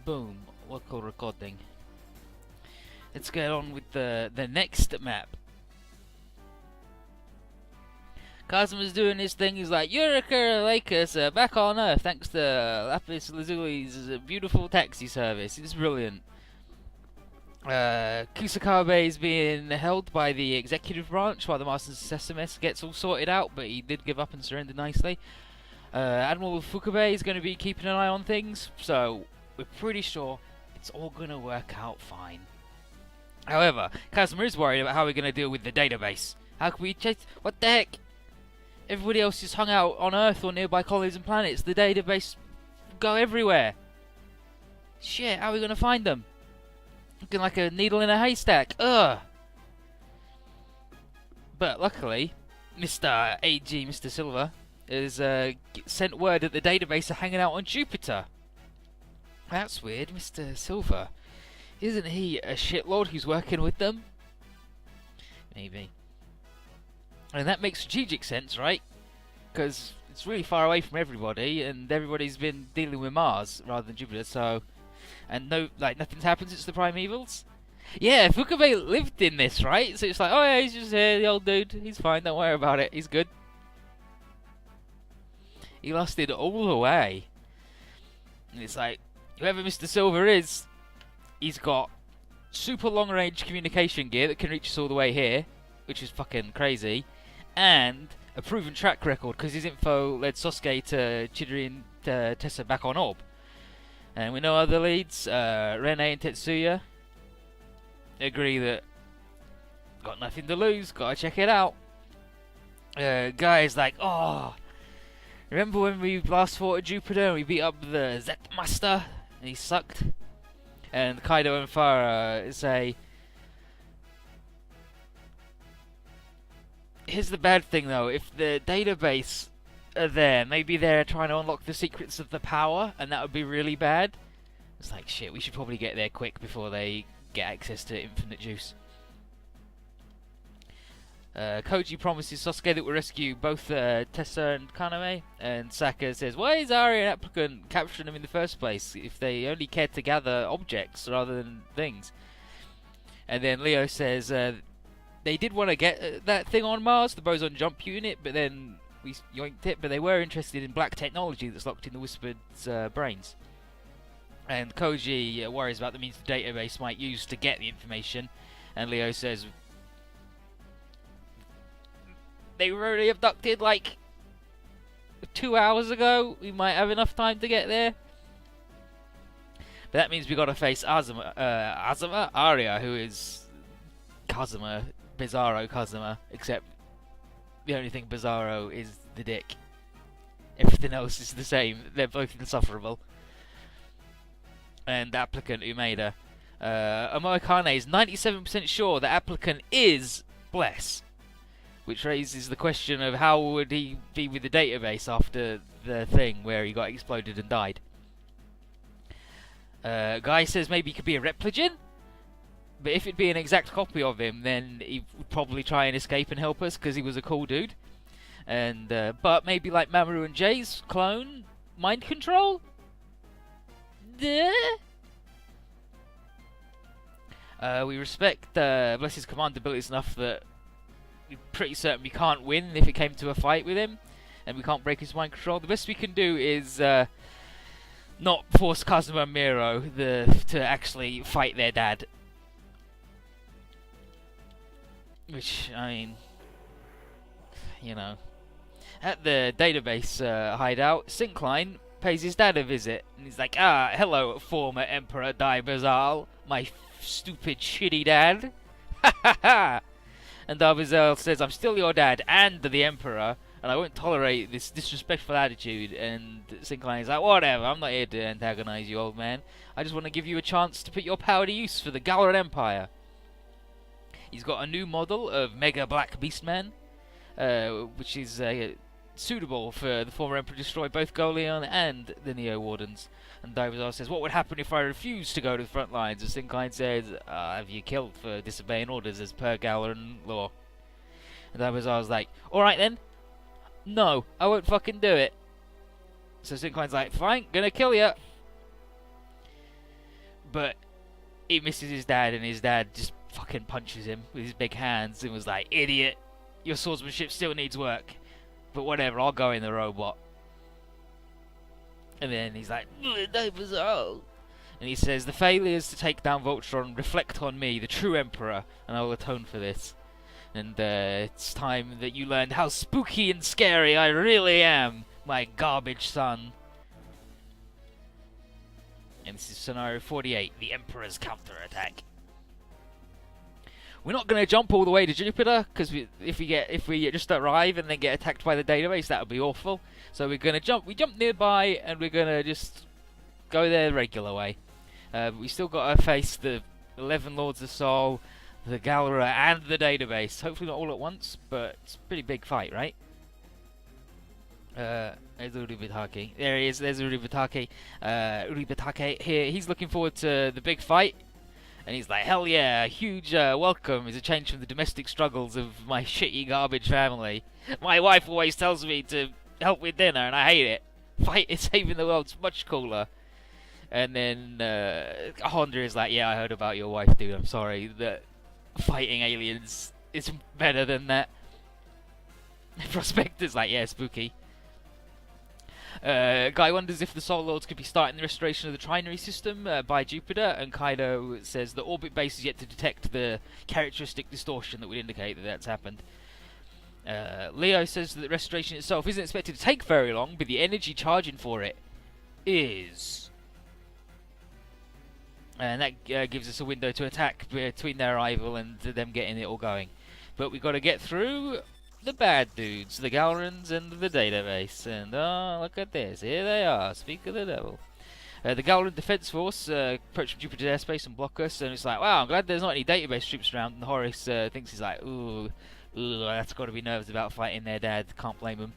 Boom. Local recording. Let's get on with the next map. Kazuma's doing his thing. He's like, Eureka Lakers back on Earth thanks to Lapis Lazuli's beautiful taxi service. It's brilliant. Kusakabe is being held by the executive branch while the Masters of Sesame gets all sorted out, but he did give up and surrender nicely. Admiral Fukabe is going to be keeping an eye on things, so we're pretty sure it's all going to work out fine. However, Kazuma is worried about how we're going to deal with the database. How can we chase... What the heck? Everybody else is hung out on Earth or nearby colonies and planets. The database go everywhere. Shit, how are we going to find them? Looking like a needle in a haystack. Ugh. But luckily, Mr. AG, Mr. Silver, has sent word that the database are hanging out on Jupiter. That's weird, Mr. Silver. Isn't he a shitlord who's working with them? Maybe. And that makes strategic sense, right? Because it's really far away from everybody, and everybody's been dealing with Mars rather than Jupiter, so... And nothing's happened since the Primevals? Yeah, Fukabe lived in this, right? So it's like, oh yeah, he's just here, the old dude. He's fine, don't worry about it, he's good. He lasted all the way. And it's like, whoever Mr. Silver is, he's got super long-range communication gear that can reach us all the way here, which is fucking crazy, and a proven track record, because his info led Sosuke to Chidori and Tessa back on Orb. And we know other leads, Rene and Tetsuya, agree that got nothing to lose, gotta check it out. Guy's like, oh, remember when we last fought at Jupiter and we beat up the Z-Master and he sucked? And Kaido and Farah say, here's the bad thing though, if the database are there, maybe they're trying to unlock the secrets of the power, and that would be really bad. It's like, shit, we should probably get there quick before they get access to infinite juice. Koji promises Sosuke that we'll rescue both Tessa and Kaname, and Saka says, why is Ari an applicant capturing them in the first place if they only care to gather objects rather than things? And then Leo says they did want to get that thing on Mars, the boson jump unit, but then we yoinked it, but they were interested in black technology that's locked in the Whispered's brains. And Koji worries about the means the database might use to get the information, and Leo says they were already abducted like 2 hours ago, we might have enough time to get there. But that means we gotta face Arya, who is Kazuma, Bizarro Kazuma, except the only thing Bizarro is the dick. Everything else is the same, they're both insufferable. And the applicant Umeda. Omoikane is 97% sure the applicant is Bless, which raises the question of how would he be with the database after the thing where he got exploded and died. Guy says maybe he could be a Repligen, but if it'd be an exact copy of him, then he would probably try and escape and help us because he was a cool dude. And but maybe like Mamoru and Jay's clone, mind control. We respect Bless's command abilities enough that we're pretty certain we can't win if it came to a fight with him, and we can't break his mind control. The best we can do is not force Kazuma and Miro to actually fight their dad. Which, I mean, you know. At the database hideout, Syncline pays his dad a visit, and he's like, hello, former Emperor Dai Bazaal, my stupid shitty dad. Ha ha ha! And Dai Bazaal says, I'm still your dad and the Emperor, and I won't tolerate this disrespectful attitude. And Syncline is like, whatever, I'm not here to antagonize you, old man. I just want to give you a chance to put your power to use for the Galaran Empire. He's got a new model of Mega Black Beastman, which is suitable for the former Emperor to destroy both Goleon and the Neo Wardens. And Dai Bazaal says, what would happen if I refused to go to the front lines? And Syncline says, have you killed for disobeying orders as per Galaran law? And Dai Bazaal's like, alright then, no, I won't fucking do it. So Syncline's like, fine, gonna kill ya. but he misses his dad, and his dad just fucking punches him with his big hands and was like, "Idiot, your swordsmanship still needs work, but whatever, I'll go in the robot." And then he's like, "Dai Bazaal," and he says, "The failures to take down Voltron reflect on me, the true Emperor, and I will atone for this. And it's time that you learned how spooky and scary I really am, my garbage son." And this is scenario 48, the Emperor's counterattack. We're not going to jump all the way to Jupiter, because if we just arrive and then get attacked by the database, that would be awful. So we're going to jump. We jump nearby, and we're going to just go there the regular way. We still got to face the 11 Lords of Sol, the Galra, and the database. Hopefully not all at once, but it's a pretty big fight, right? There's Uribatake. There he is. There's Uribatake. Uribatake here. He's looking forward to the big fight. And he's like, "Hell yeah, huge welcome is a change from the domestic struggles of my shitty garbage family. My wife always tells me to help with dinner, and I hate it. Fight is saving the world's much cooler." And then Honda is like, "Yeah, I heard about your wife, dude. I'm sorry that fighting aliens is better than that." Prospector's like, "Yeah, spooky." Guy wonders if the Soul Lords could be starting the restoration of the trinary system by Jupiter, and Kaido says the orbit base is yet to detect the characteristic distortion that would indicate that that's happened. Leo says that the restoration itself isn't expected to take very long, but the energy charging for it is. And that gives us a window to attack between their arrival and them getting it all going. But we've got to get through the bad dudes, the Galrans and the database. And oh, look at this, here they are, speak of the devil. The Galran Defense Force approach from Jupiter airspace and block us, and it's like, wow, I'm glad there's not any database troops around. And Horace thinks, he's like, ooh, that's got to be nervous about fighting their dad, can't blame him.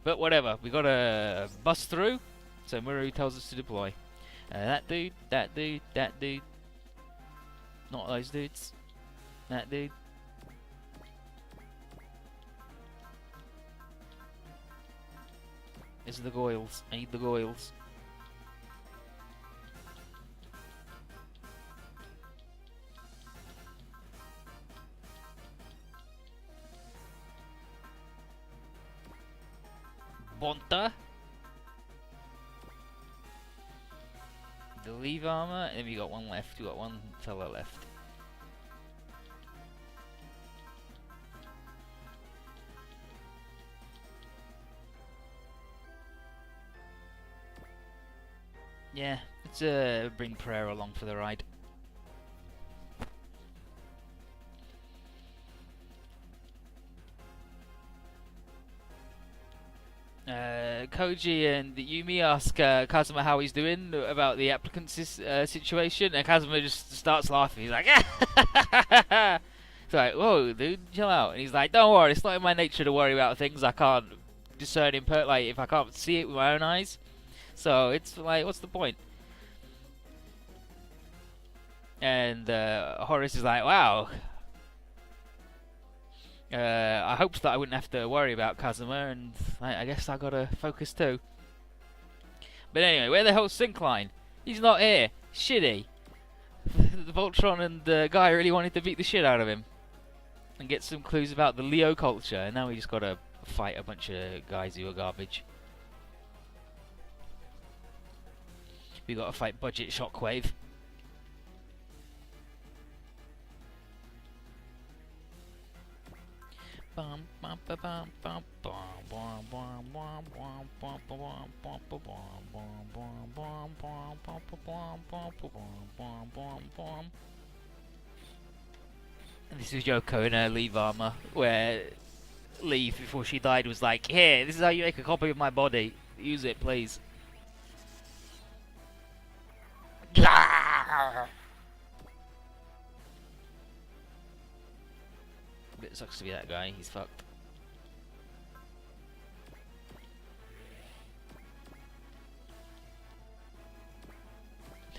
But whatever, we got to bust through, so Muru tells us to deploy. That dude, that dude, that dude. Not those dudes. That dude. These are the Goyles. I need the Goyles. Bonta. The leave armor, and we got one left. We got one fella left. Yeah, let's bring Prayer along for the ride. Koji and Yumi ask Kazuma how he's doing about the applicant's situation, and Kazuma just starts laughing. He's like, it's like, whoa, dude, chill out. And he's like, don't worry, it's not in my nature to worry about things I can't discern like if I can't see it with my own eyes. So it's like, what's the point? And Horace is like, wow. I hoped that I wouldn't have to worry about Kazuma, and I guess I gotta focus too. But anyway, where the hell's Syncline? He's not here. Shitty. The Voltron and the guy really wanted to beat the shit out of him and get some clues about the Leo culture, and now we just gotta fight a bunch of guys who are garbage. We gotta fight Budget Shockwave. This is Yoko in her leave armor, where Leave, before she died, was like, "Here, this is how you make a copy of my body. Use it, please." It sucks to be that guy, he's fucked.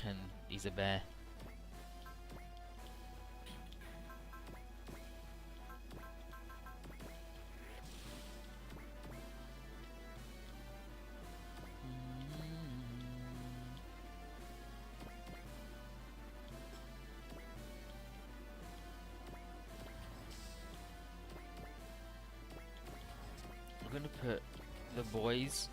And he's a bear. gonna put the boys.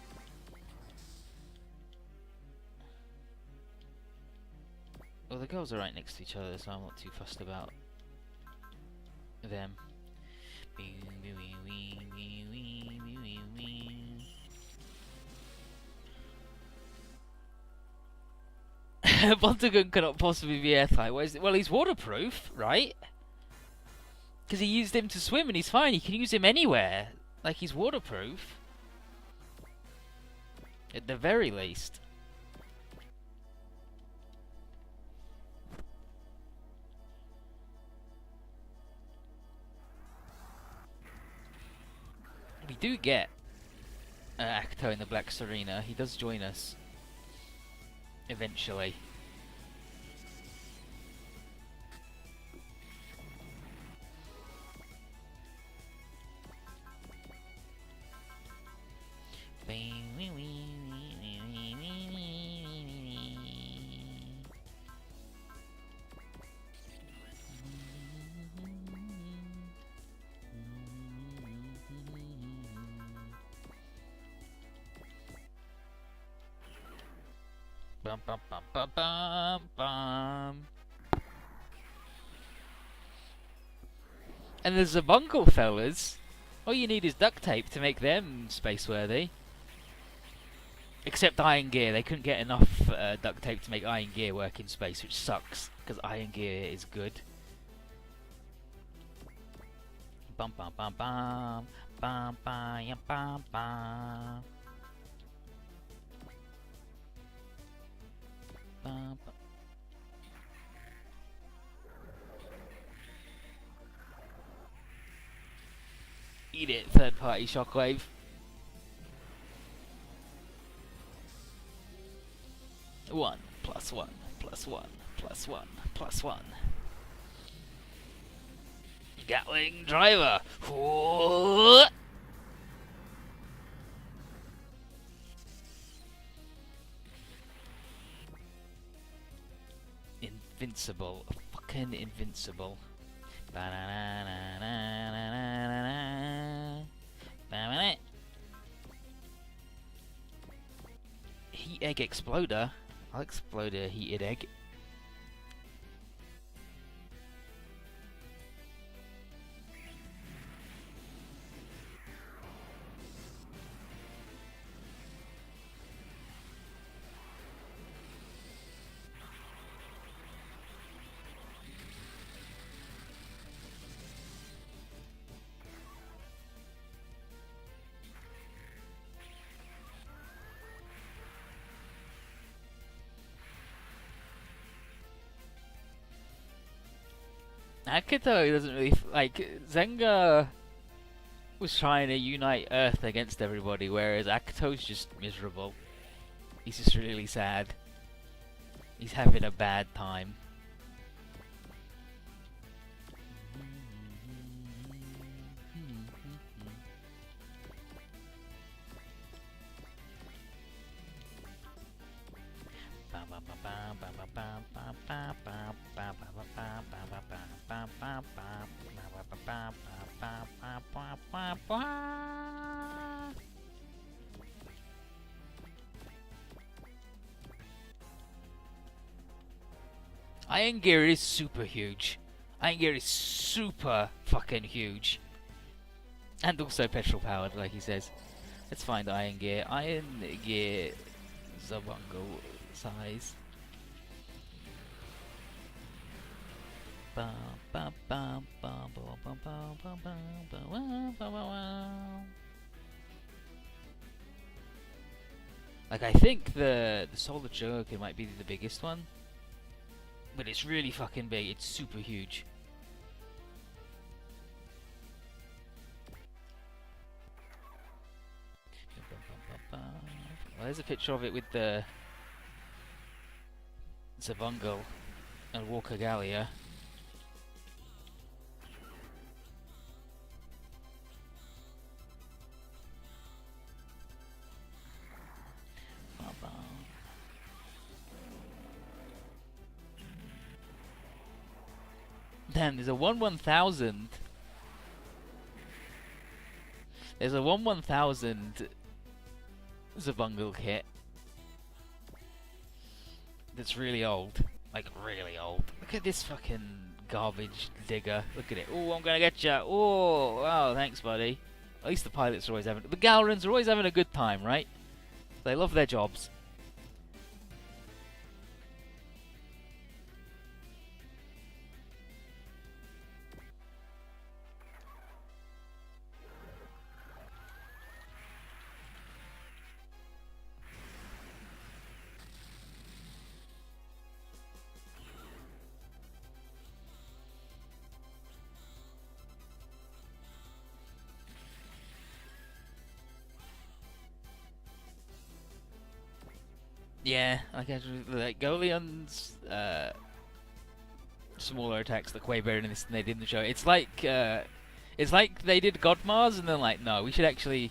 Well, the girls are right next to each other, so I'm not too fussed about them. Bontagun cannot possibly be airtight. Well, he's waterproof, right? Because he used him to swim and he's fine. He can use him anywhere. Like, he's waterproof. At the very least. We do get Akito in the Black Serena. He does join us. Eventually. Bum, bum, bum, bum, bum, bum. And there's a bungle, fellas. All you need is duct tape to make them space-worthy. Except Iron Gear. They couldn't get enough duct tape to make Iron Gear work in space, which sucks, because Iron Gear is good. Bum bum bum bum bum bum bum bum. Bum, bum. Eat it, third-party Shockwave. One plus one plus one plus one plus one. Gatling driver. Whoa. Invincible, fucking invincible. Heat egg exploder. I'll explode a heated egg. Akito doesn't really like Zenga was trying to unite Earth against everybody, whereas Akito's just miserable. He's just really sad. He's having a bad time. Iron Gear is super huge. Iron Gear is super fucking huge. And also petrol powered, like he says. Let's find Iron Gear. Iron Gear Zabungo size. Like, I think the Solar Joker might be the biggest one. But it's really fucking big. It's super huge. Well, there's a picture of it with the Zavungal and Walker Gallia. Damn, there's a 1/1000. There's a 1/1000 Zabungle kit that's really old. Like, really old. Look at this fucking garbage digger. Look at it. Oh, I'm gonna get ya. Oh, thanks, buddy. At least the pilots are always having... The Galrans are always having a good time, right? They love their jobs. Yeah, like Goleon's smaller attacks look way better in this than they did in the show. It's like they did Godmars and then like, no, we should actually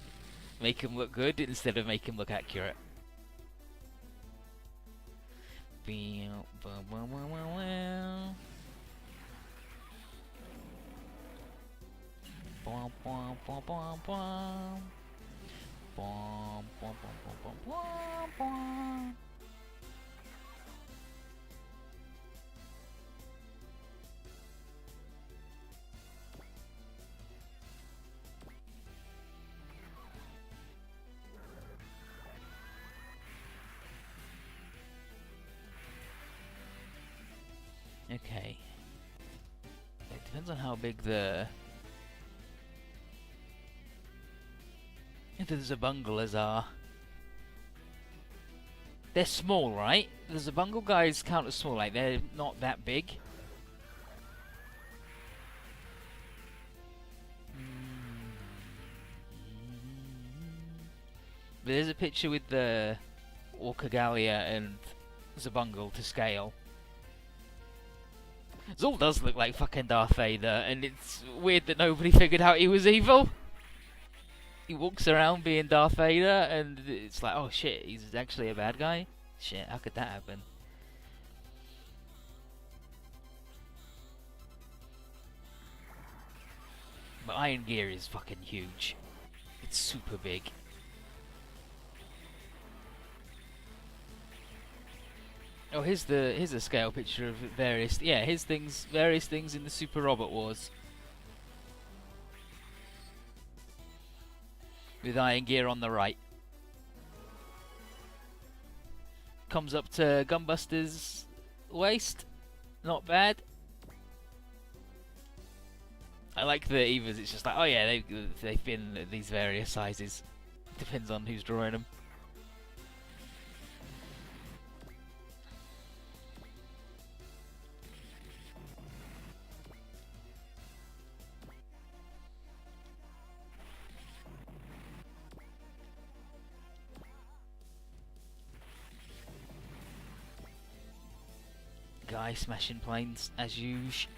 make him look good instead of make him look accurate. Okay. It depends on how big the Zabungles are. They're small, right? The Zabungle guys count as small, like they're not that big. But there's a picture with the Orcagalia and Zabungle to scale. Zul does look like fucking Darth Vader, and it's weird that nobody figured out he was evil. He walks around being Darth Vader, and it's like, oh shit, he's actually a bad guy? Shit, how could that happen? But Iron Gear is fucking huge. It's super big. Oh, here's a scale picture of various various things in the Super Robot Wars. With Iron Gear on the right. Comes up to Gunbuster's waist. Not bad. I like the Evas, it's just like, oh yeah, they've been these various sizes. Depends on who's drawing them. Guy smashing planes as usual.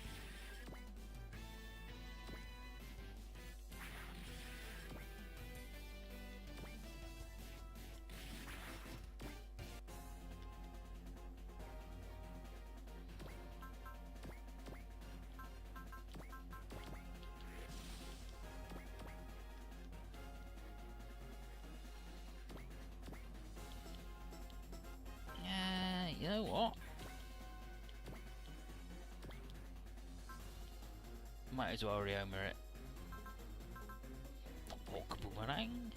You know what? Might as well Reomer it. Pork boomerang.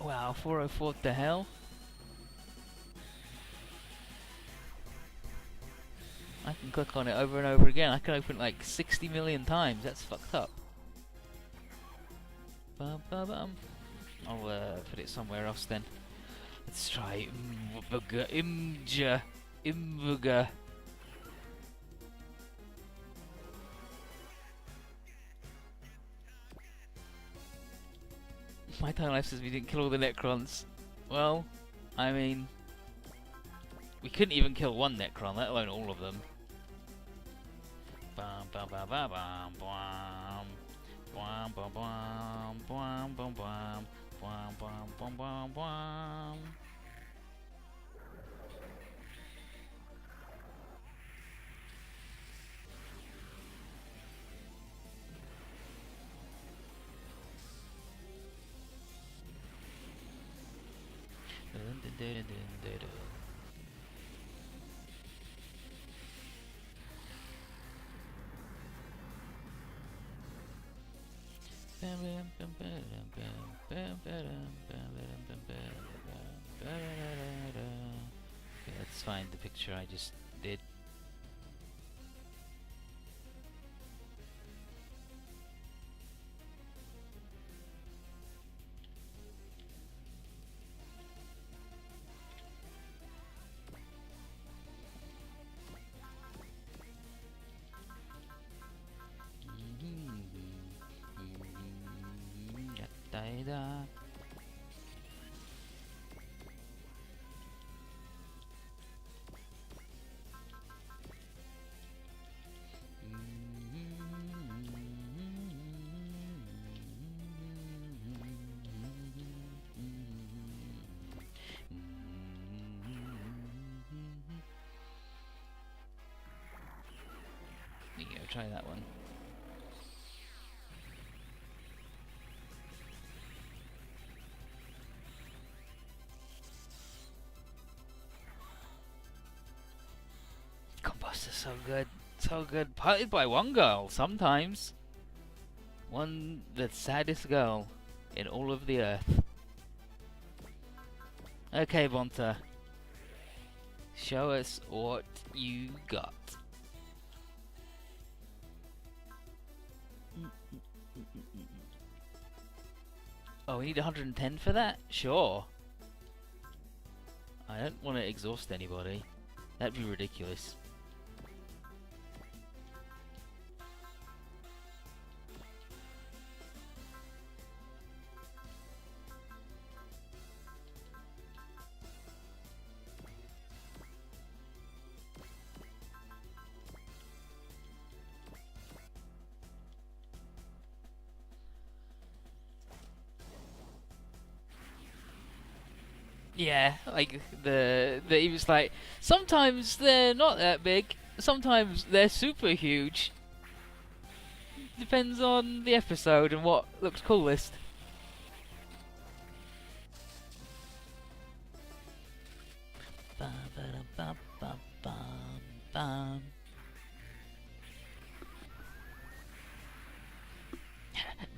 Wow, 404, what the hell? I can click on it over and over again. I can open it like 60 million times. That's fucked up. I'll put it somewhere else then. Let's try Imvuga. My time life says we didn't kill all the Necrons. Well, I mean, we couldn't even kill one Necron, let alone all of them. Bam bam bam bam bam bam. Bwam bwam bwam bwam bwam bwam bwam bwam bwam bwam bwam. Okay, let's find the picture I just did. Da-da. There you go, try that one. Combuster's so good. So good. Piloted by one girl, sometimes. One, the saddest girl in all of the earth. Okay, Bonta. Show us what you got. Oh, we need 110 for that? Sure. I don't want to exhaust anybody. That'd be ridiculous. Yeah, like he was like, sometimes they're not that big, sometimes they're super huge. Depends on the episode and what looks coolest.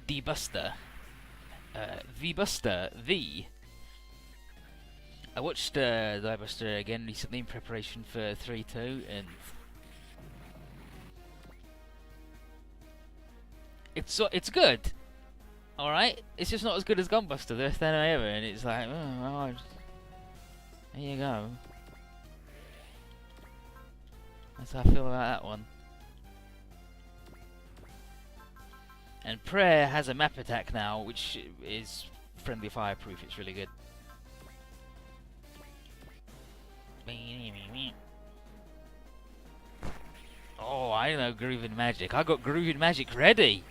D-Buster. V-Buster. V. I watched Dai Bazaal again recently in preparation for 3-2, and it's good. All right, it's just not as good as Gunbuster, the best anime ever, and it's like, oh, well, there you go. That's how I feel about that one. And Prayer has a map attack now, which is friendly fireproof. It's really good. Oh, I know Groovin' Magic. I got Groovin' Magic ready.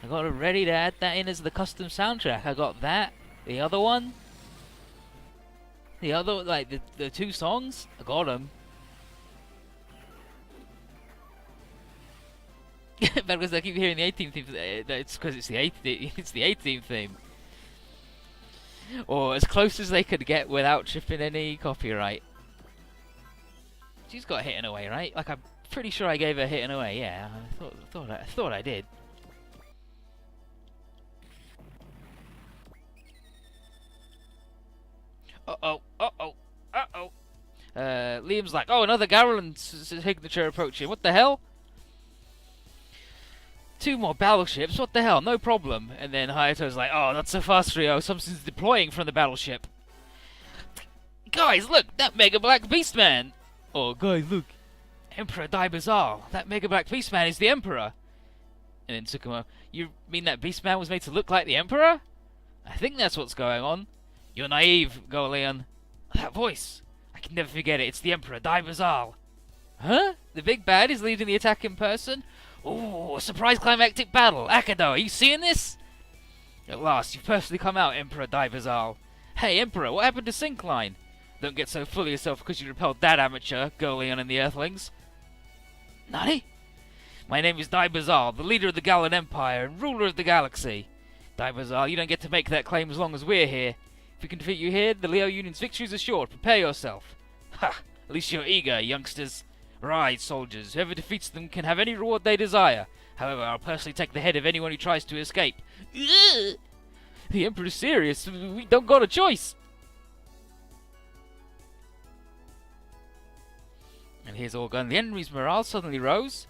I got it ready to add that in as the custom soundtrack. I got that. The other one. The other, like, the two songs. I got them. But because I keep hearing the 18th theme, it's because it's the 18th theme. Or as close as they could get without tripping any copyright. She's got Hitting Away, right? Like, I'm pretty sure I gave her Hitting Away. Yeah, I thought I did. Liam's like, oh, another Garland signature approaching. What the hell? 2 more battleships? What the hell? No problem. And then Hayato's like, oh, not so fast, Rio. Something's deploying from the battleship. Guys, look! That Mega Black Beastman! Oh, guys, look! Emperor Dai Bazaal! That Mega Black Beastman is the Emperor! And then Tsukumo, you mean that Beastman was made to look like the Emperor? I think that's what's going on. You're naive, Goleon. That voice! I can never forget it. It's the Emperor Dai Bazaal. Huh? The big bad is leading the attack in person? Ooh, a surprise climactic battle! Akado, are you seeing this? At last, you've personally come out, Emperor Dai Bazaal. Hey, Emperor, what happened to Syncline? Don't get so full of yourself because you repelled that amateur, Goleon and the Earthlings. Nani? My name is Dai Bazaal, the leader of the Galan Empire and ruler of the galaxy. Dai Bazaal, you don't get to make that claim as long as we're here. If we can defeat you here, the Leo Union's victory is assured. Prepare yourself. Ha! At least you're eager, youngsters. Right, soldiers. Whoever defeats them can have any reward they desire. However, I'll personally take the head of anyone who tries to escape. Ugh! The Emperor's serious. We don't got a choice. And here's Orgun. The enemy's morale suddenly rose.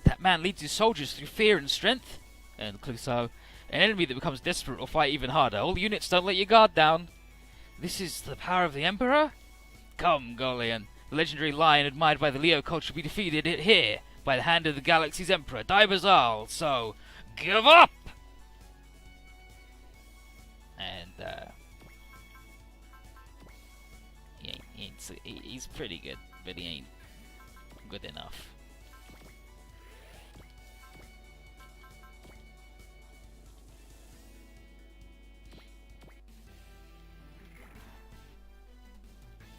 That man leads his soldiers through fear and strength. And Cluso. An enemy that becomes desperate will fight even harder. All units, don't let your guard down. This is the power of the Emperor? Come, Golian. The legendary lion admired by the Leo cult will be defeated here by the hand of the galaxy's Emperor, Dai Bazaal. So, give up! And, he's pretty good, but he ain't good enough.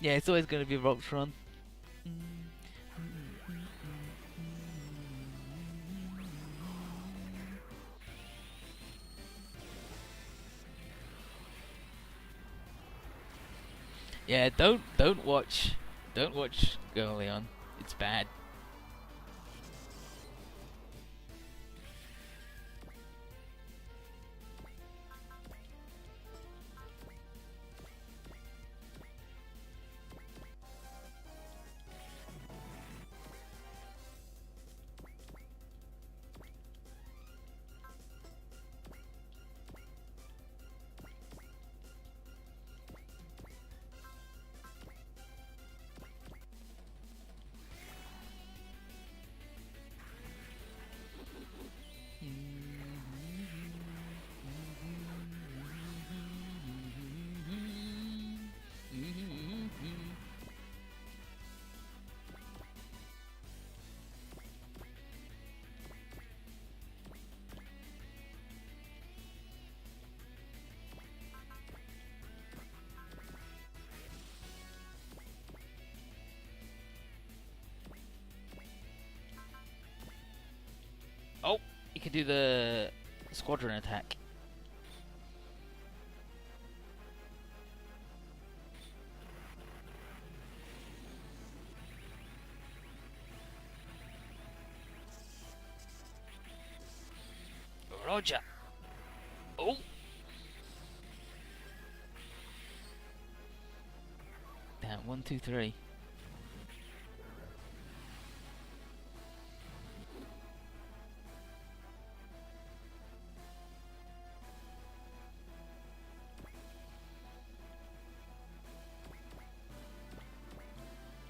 Yeah, it's always going to be Voltron. Yeah, don't watch Goleon. It's bad. Oh, you can do the squadron attack. Roger. Oh. Down 1, 2, 3.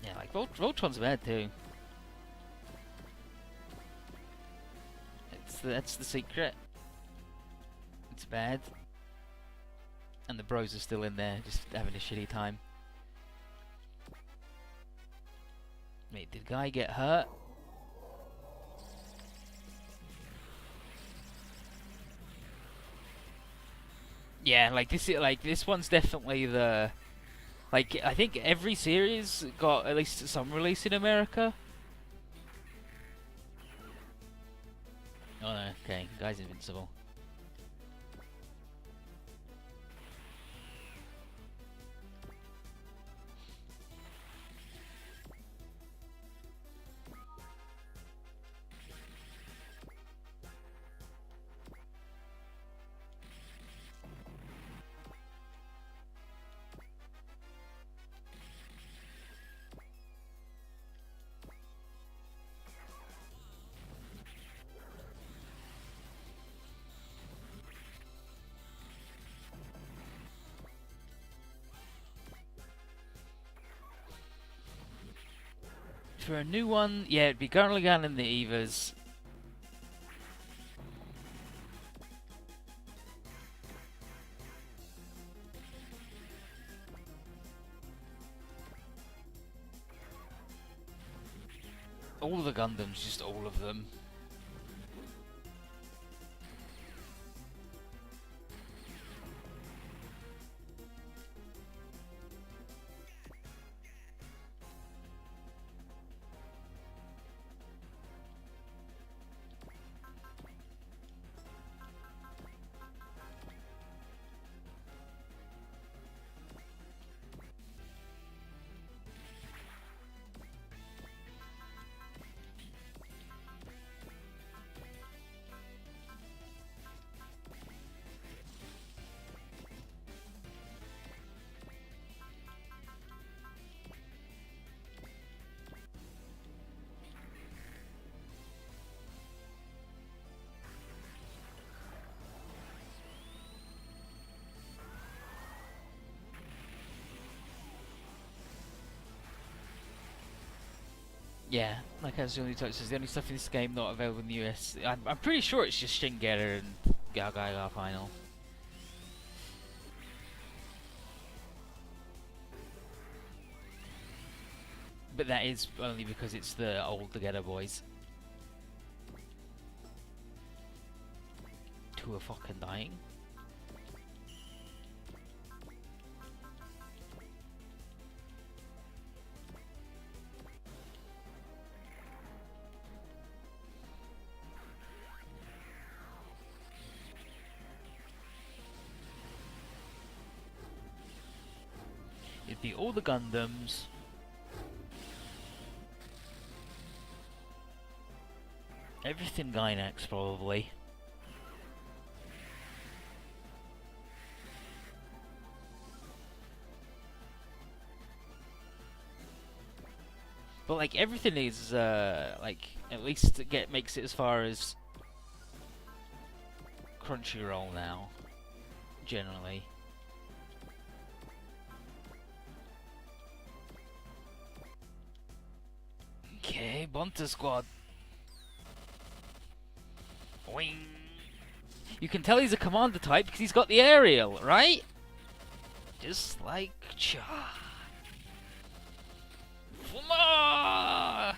Yeah, like Voltron's bad too. That's the secret. It's bad. And the bros are still in there, just having a shitty time. Wait, did Guy get hurt? Yeah, like this one's definitely the... Like, I think every series got at least some release in America. Oh no, okay, Guy's invincible. For a new one, yeah, it'd be Gurligan and the Evas. All the Gundams, just all of them. Yeah, like as the only touches, the only stuff in this game not available in the US. I'm pretty sure it's just Shingeta and Gaga Final. But that is only because it's the old Together boys. Two are fucking dying. It'd be all the Gundams. Everything Gynax, probably. But like everything is like at least makes it as far as Crunchyroll now, generally. Okay, Bonta Squad. Boing. You can tell he's a commander type because he's got the aerial, right? Just like Cha. Fuma!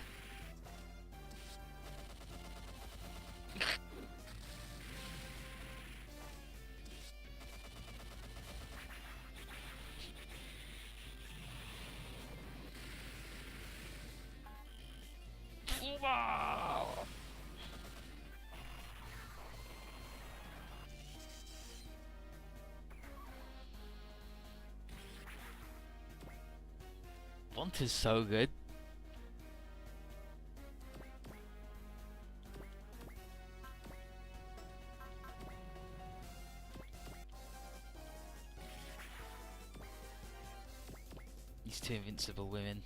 Fuma! Bont is so good. These two invincible women.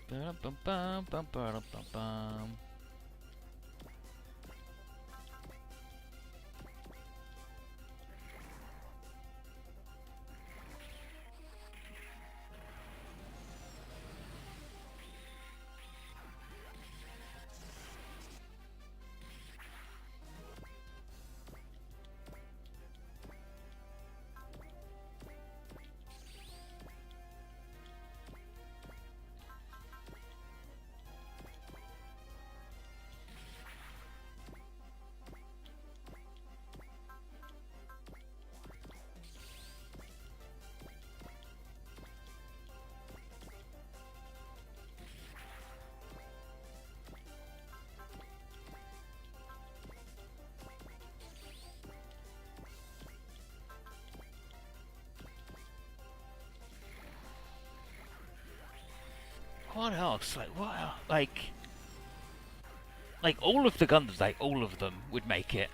Ba-dum-bum-bum-bum-ba-dum-bum-bum. What else? Like what else? Like all of the Gundams, like all of them would make it.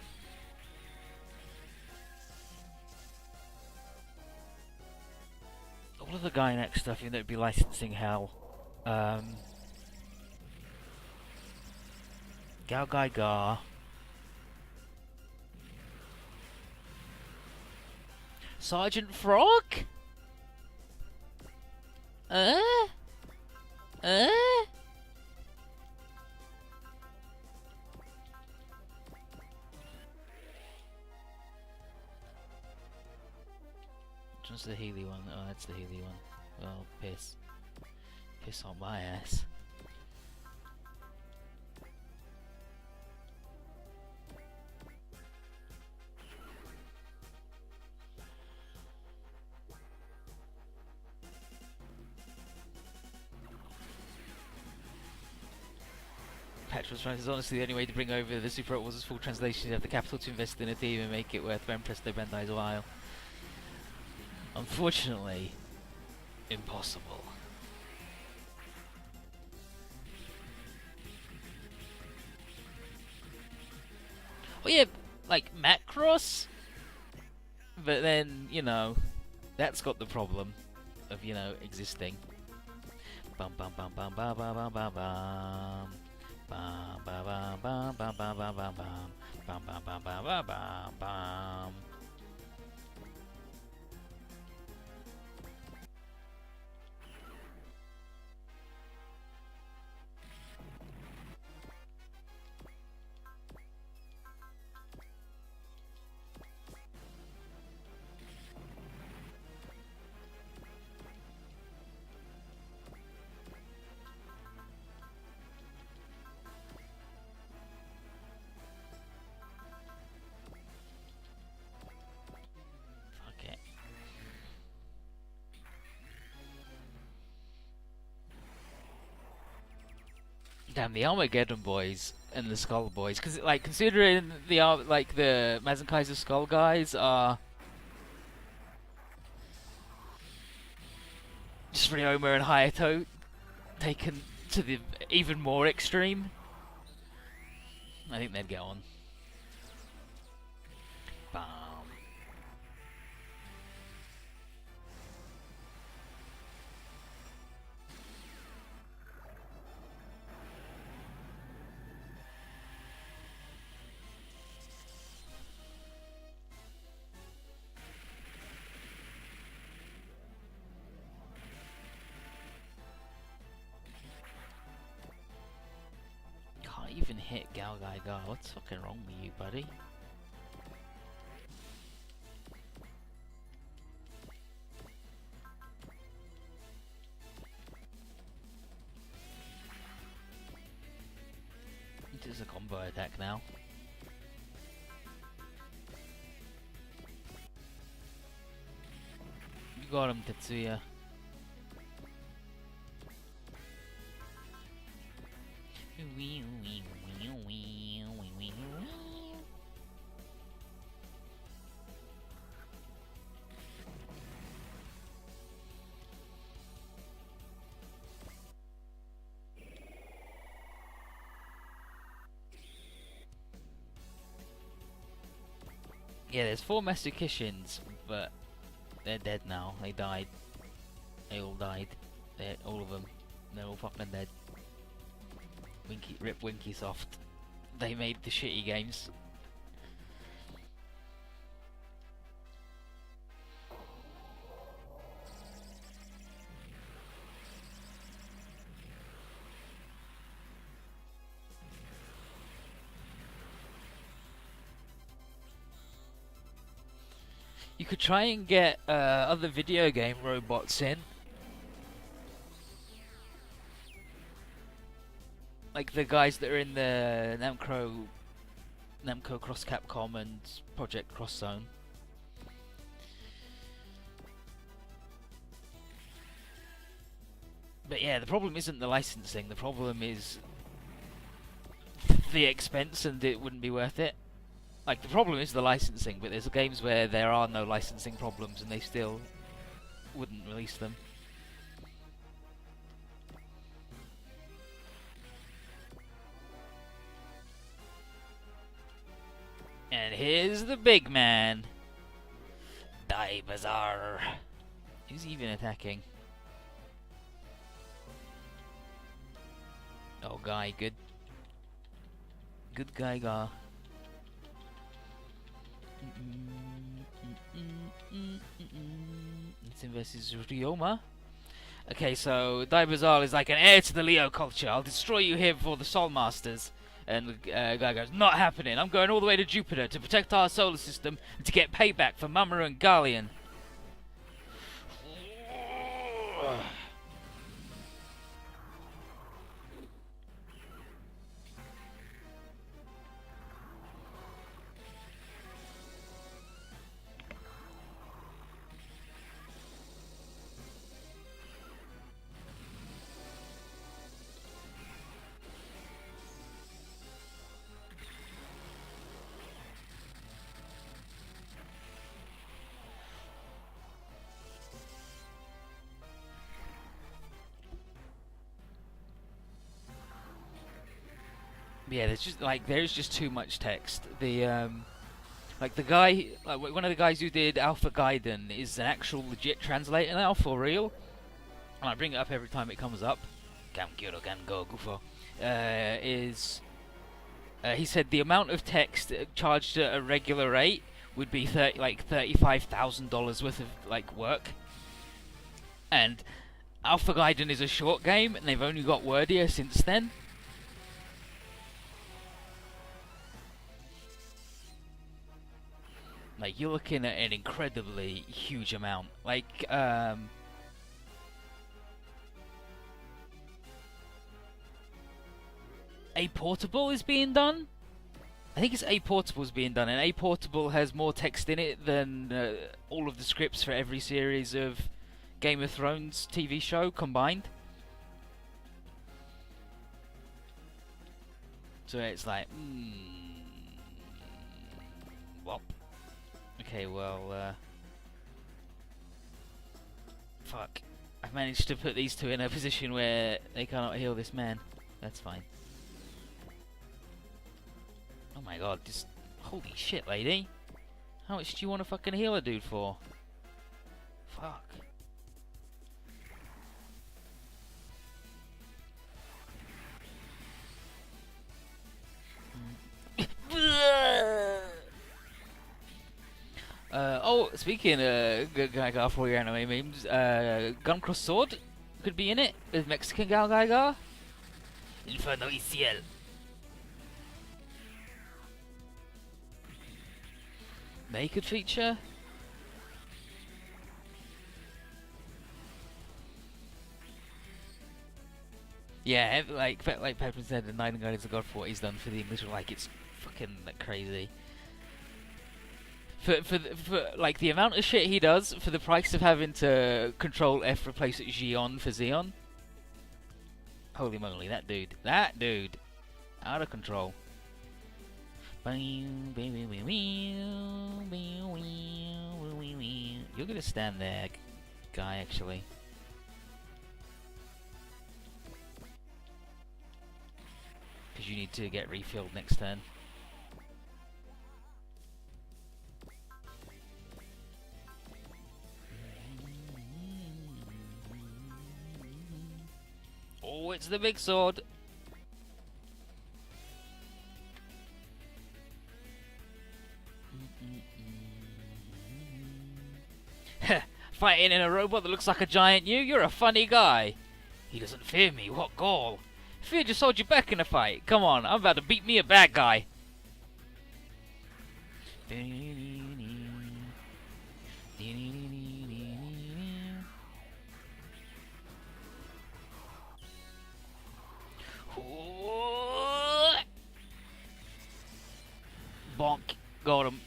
All of the Gynax stuff, even though it'd be licensing hell. Gao Gai Ga. Sergeant Frog? Which one's the Healy one? Oh, that's the Healy one. Well, piss. Piss on my ass. Petrol's Price is honestly the only way to bring over the Super Wars' full translation. You have the capital to invest in a team and make it worth Empress de Bandai's while. Unfortunately, impossible. Well, yeah, like Macross, but then, you know, that's got the problem of, you know, existing. Bum bum bum bum bum bum bum bum bum. Bum bum bum bum bum bum bum bum bum. Bam, bam, bam, bam, bam, bam, bam. Okay. Damn, the Armageddon boys and the Skull boys, because like considering the like the Mazenkaiser Skull guys are just Ryoma and Hayato taken to the even more extreme, I think they'd get on. Bam. Can't even hit Galgaigar. What's fucking wrong with you, buddy? It is a combo attack now. You got him, Tetsuya. Yeah, there's 4 Masukishins, but they're dead now. They died. They all died. All of them. They're all fucking dead. Rip Winky Soft. They made the shitty games. You could try and get other video game robots in. Like the guys that are in the Namco Cross Capcom and Project Cross Zone. But yeah, the problem isn't the licensing, the problem is the expense, and it wouldn't be worth it. Like, the problem is the licensing, but there's games where there are no licensing problems and they still wouldn't release them. And here's the big man, Dai Bazaal. Who's even attacking? Oh, guy, good. Good guy, Gar. Nothin versus Ryoma. Okay, so Dai Bazaal is like an heir to the Leo culture. I'll destroy you here before the Soul Masters. And the guy goes, not happening. I'm going all the way to Jupiter to protect our solar system and to get payback for Mamoru and Galleon. Yeah, there's just too much text. The like the guy, like one of the guys who did Alpha Gaiden is an actual legit translator now, for real. And I bring it up every time it comes up. Gamkyoro Gango Gufo is He said the amount of text charged at a regular rate would be $35,000 worth of like work, and Alpha Gaiden is a short game, and they've only got wordier since then. Like, you're looking at an incredibly huge amount. Like, A Portable is being done. I think it's A Portable is being done, and A Portable has more text in it than all of the scripts for every series of Game of Thrones TV show combined. So it's like, well, okay, well, fuck. I've managed to put these two in a position where they cannot heal this man. That's fine. Oh my god, just holy shit, lady. How much do you want to fucking heal a dude for? Fuck. Oh, speaking of Gaigar for your anime memes, Gun Cross Sword could be in it with Mexican Gal Gaigar. Inferno y Ciel. They could feature. Yeah, like Pepper said, the Nightingale is a god for what he's done for the English. Like, it's fucking like, crazy. For like the amount of shit he does for the price of having to Control F replace Xion for Xeon. Holy moly, that dude, out of control. You're gonna stand there, guy, actually. Because you need to get refilled next turn. Oh, it's the big sword. Fighting in a robot that looks like a giant you? You're a funny guy. He doesn't fear me, what gall. Fear just hold you back in a fight. Come on, I'm about to beat me a bad guy. Bonk. Got him.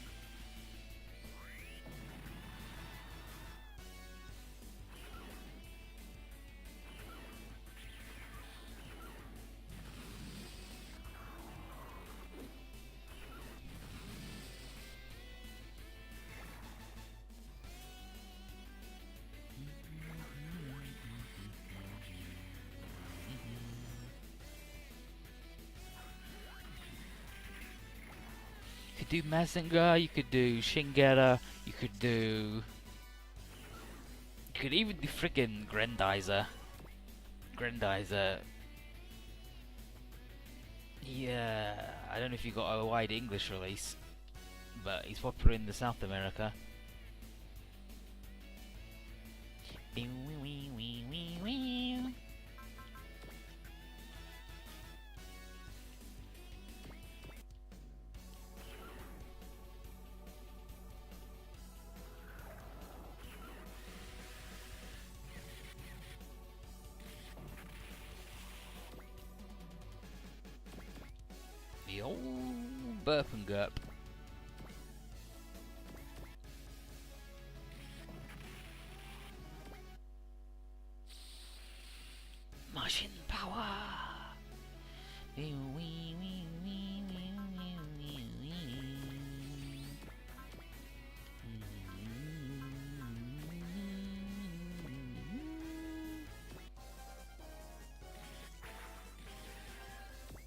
You could do Mazinger, you could do Shingeta, you could even do friggin' Grendizer. Yeah, I don't know if you got a wide English release, but he's popular in the South America. The old burp and gurp. Machine power.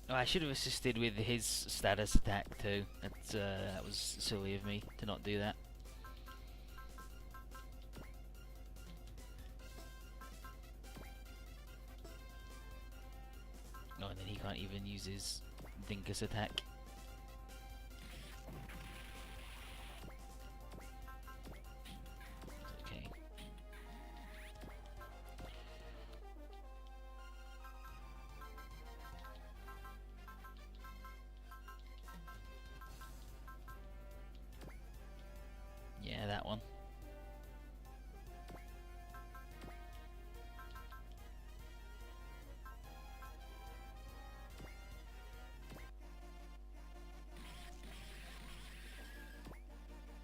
Oh, I should have assisted with his status attack too. That was silly of me to not do that. Oh, and then he can't even use his Dinkus attack.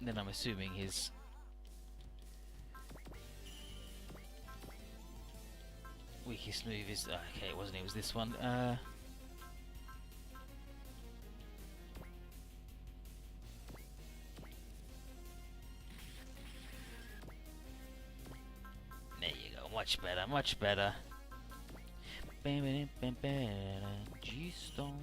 Then I'm assuming his weakest move is... okay, it wasn't. It was this one. There you go. Much better. Much better. G-Stone.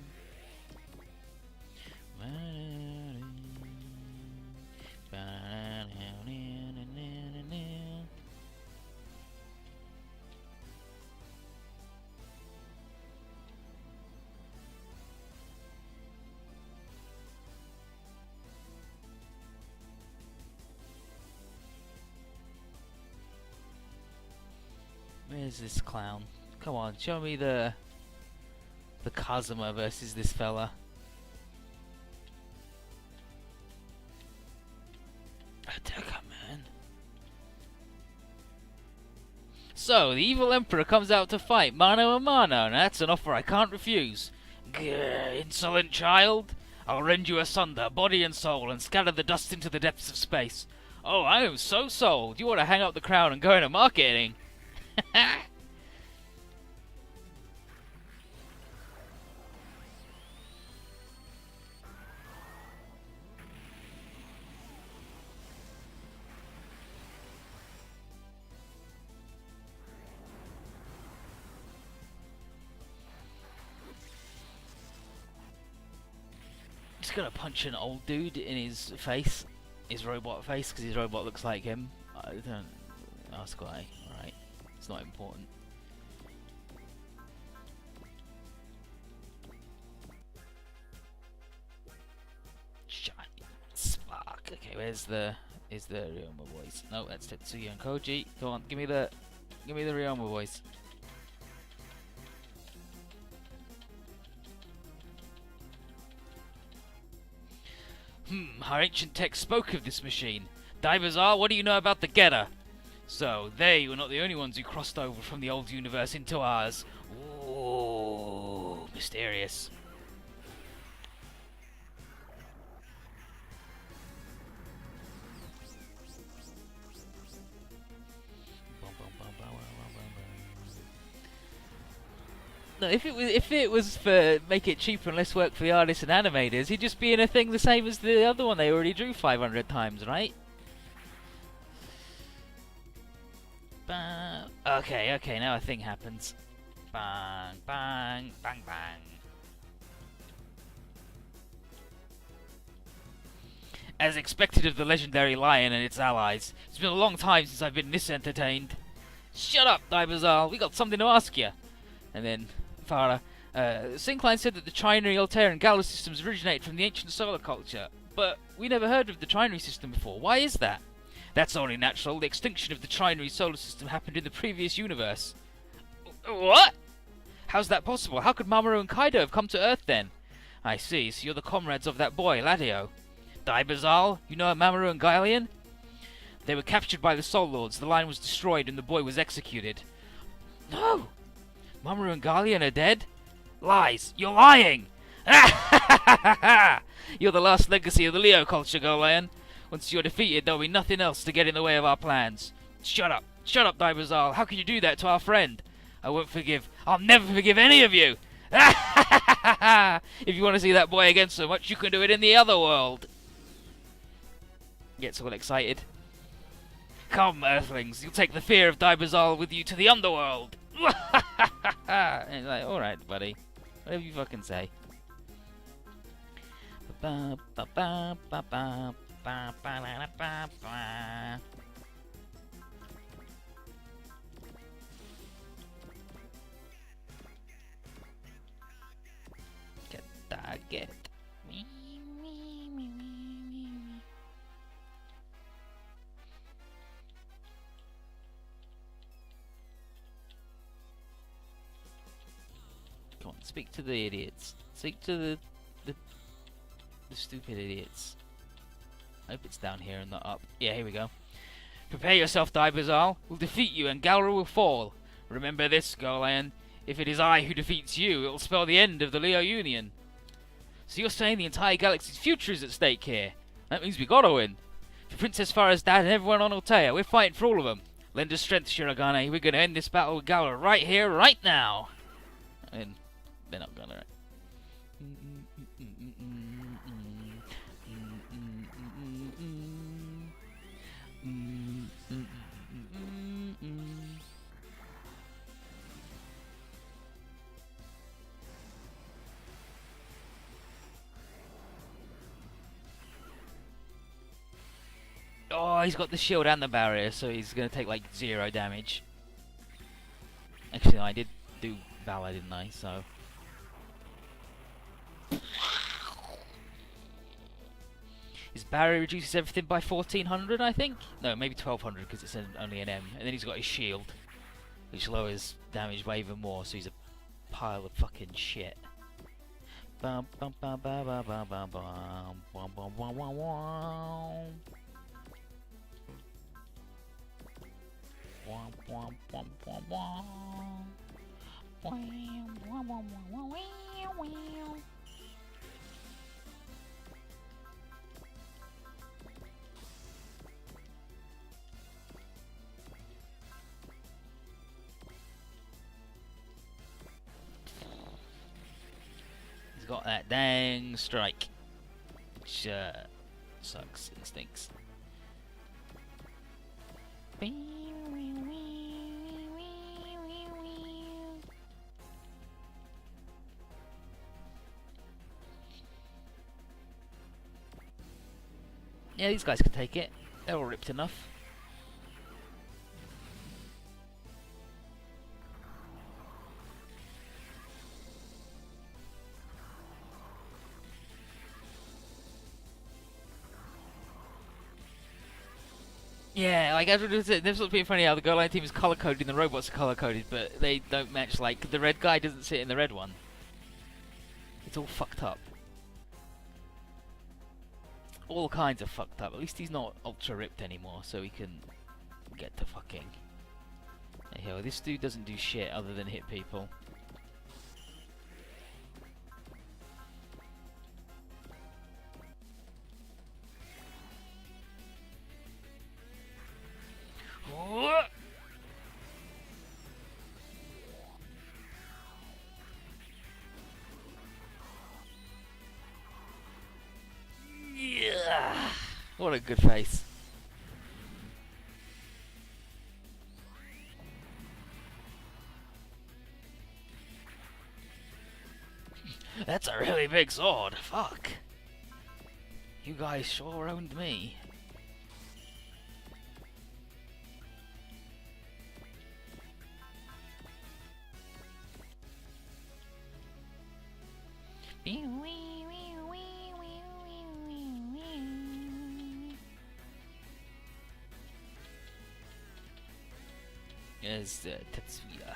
Where's this clown? Come on, show me the Kazuma versus this fella. Attack, man. So, the evil emperor comes out to fight mano a mano, and that's an offer I can't refuse. Grr, insolent child! I'll rend you asunder, body and soul, and scatter the dust into the depths of space. Oh, I am so sold! You ought to hang up the crown and go into marketing! Just gonna punch an old dude in his face, his robot face, because his robot looks like him. I don't ask why. Alright, it's not important. Fuck. Okay, where's the Ryoma voice? No, that's Tetsuya and Koji. Come on, give me the Ryoma voice. Our ancient text spoke of this machine. Dai Bazaal, what do you know about the Getter? So, they were not the only ones who crossed over from the old universe into ours. Ooh, mysterious. No, if it was for make it cheaper and less work for the artists and animators, he'd just be in a thing the same as the other one they already drew 500 times, right? Bang. Okay, now a thing happens. Bang, bang, bang, bang. As expected of the legendary lion and its allies, it's been a long time since I've been this entertained. Shut up, Dai Bazaal, we got something to ask you. And then Farah, Syncline said that the trinary, Altair, and Galar systems originate from the ancient solar culture, but we never heard of the trinary system before. Why is that? That's only natural. The extinction of the trinary solar system happened in the previous universe. What? How's that possible? How could Mamoru and Kaido have come to Earth then? I see, so you're the comrades of that boy, Ladio. Dai Bazaal, you know Mamoru and Gaelian? They were captured by the Soul Lords, the line was destroyed, and the boy was executed. No! Mamoru and Gaelian are dead? Lies! You're lying! You're the last legacy of the Leo culture, Golian. Once you're defeated, there'll be nothing else to get in the way of our plans. Shut up! Shut up, Dai Bazaal! How can you do that to our friend? I won't forgive. I'll never forgive any of you! If you want to see that boy again so much, you can do it in the other world! Gets all excited. Come, Earthlings, you'll take the fear of Dai Bazaal with you to the underworld! And he's like, alright, buddy. Whatever you fucking say. Get. Come on, speak to the idiots. Speak to the stupid idiots. I hope it's down here and not up. Yeah, here we go. Prepare yourself, Dai Bazaal. We'll defeat you and Galra will fall. Remember this, Golian. If it is I who defeats you, it will spell the end of the Leo Union. So you're saying the entire galaxy's future is at stake here? That means we gotta win. Princess Farah's dad and everyone on Altea. We're fighting for all of them. Lend us strength, Shirogane. We're going to end this battle with Gala right here, right now. And they're not going to. Oh, he's got the shield and the barrier, so he's going to take like 0 damage. Actually, I did do Valor, didn't I? So. His barrier reduces everything by 1400, I think? No, maybe 1200 because it's only an M. And then he's got his shield, which lowers damage by even more, so he's a pile of fucking shit. Bum bum bum bum bum bum bum bum bum bum bum bum. He's got that dang strike, which sucks and stinks. Yeah, these guys can take it. They're all ripped enough. Yeah, like as we said, this was being funny how the Goal Line team is color coded and the robots are color coded, but they don't match. Like the red guy doesn't sit in the red one. It's all fucked up. All kinds of fucked up. At least he's not ultra ripped anymore, so he can get to fucking. Hey, this dude doesn't do shit other than hit people. Yeah. What a good face. That's a really big sword. Fuck. You guys sure owned me. Yes, Tetsuya.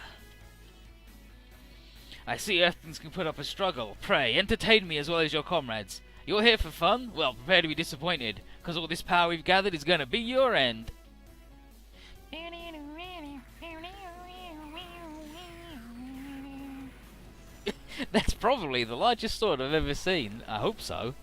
I see Earthlings can put up a struggle. Pray, entertain me as well as your comrades. You're here for fun? Well, prepare to be disappointed, because all this power we've gathered is going to be your end. That's probably the largest sword I've ever seen. I hope so.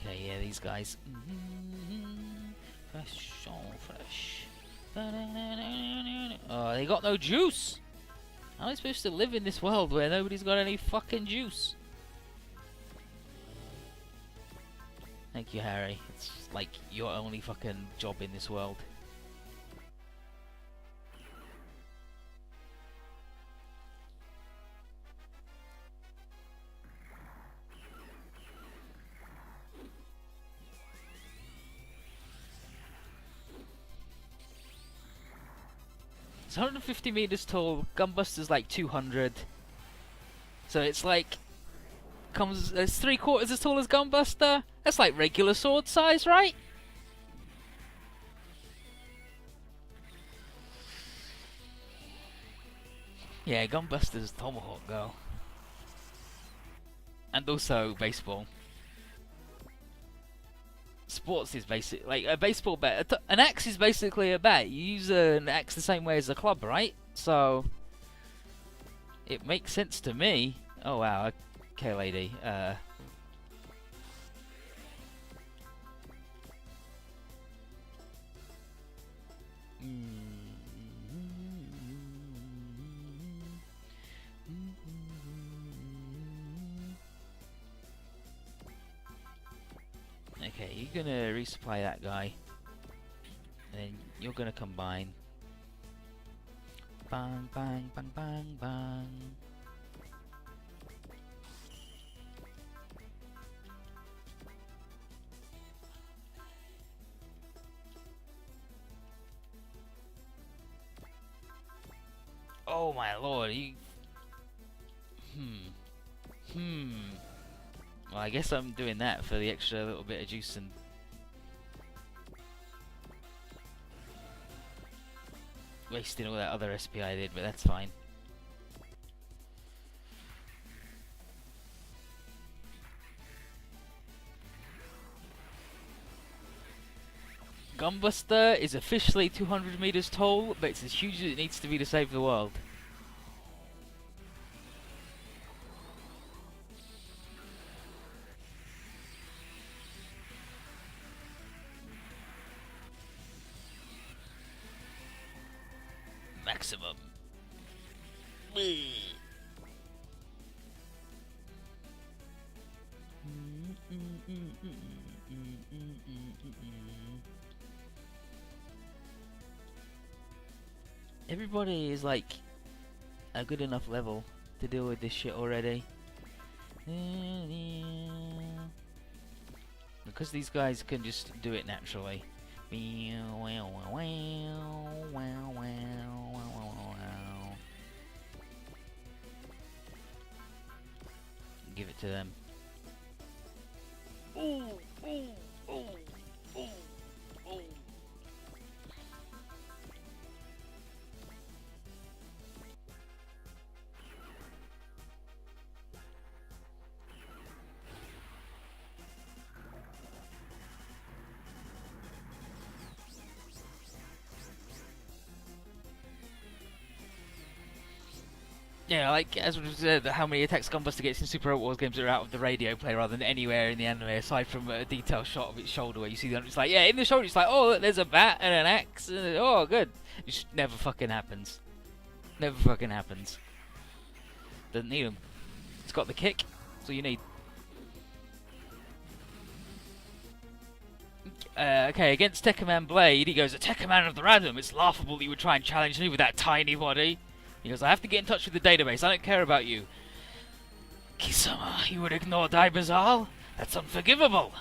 Okay, yeah, these guys. Fresh, so fresh. Oh, they got no juice. How are they supposed to live in this world where nobody's got any fucking juice? Thank you, Harry. It's like your only fucking job in this world. It's 150 meters tall. Gunbuster's like 200. So it's like it's 3/4 as tall as Gunbuster. That's like regular sword size, right? Yeah, Gunbuster's Tomahawk go. And also baseball. Sports is basic, like a baseball bat. An axe is basically a bat. You use an axe the same way as a club, right? So it makes sense to me. Oh wow, okay, lady. Okay, you're gonna resupply that guy. And then you're gonna combine. Bang, bang, bang, bang, bang. Oh my lord, you... Well, I guess I'm doing that for the extra little bit of juice and... wasting all that other SP I did, but that's fine. Gunbuster is officially 200 meters tall, but it's as huge as it needs to be to save the world. Maximum. Everybody is like a good enough level to deal with this shit already. Because these guys can just do it naturally. Give it to them. Ooh, ooh, ooh, ooh, ooh. Yeah, like, as we said, how many attacks Gunbuster gets in Super Robot Wars games are out of the radio play rather than anywhere in the anime, aside from a detailed shot of its shoulder where you see them. It's like, yeah, in the shoulder, it's like, oh, look, there's a bat and an axe, and, oh, good. It just never fucking happens. Never fucking happens. Doesn't need him. It's got the kick, that's all you need. Okay, against Tekkaman Blade, he goes, a Tekkaman of the Random, it's laughable that you would try and challenge me with that tiny body. He goes, I have to get in touch with the database, I don't care about you. Kisama, you would ignore Dai Bazaal? That's unforgivable!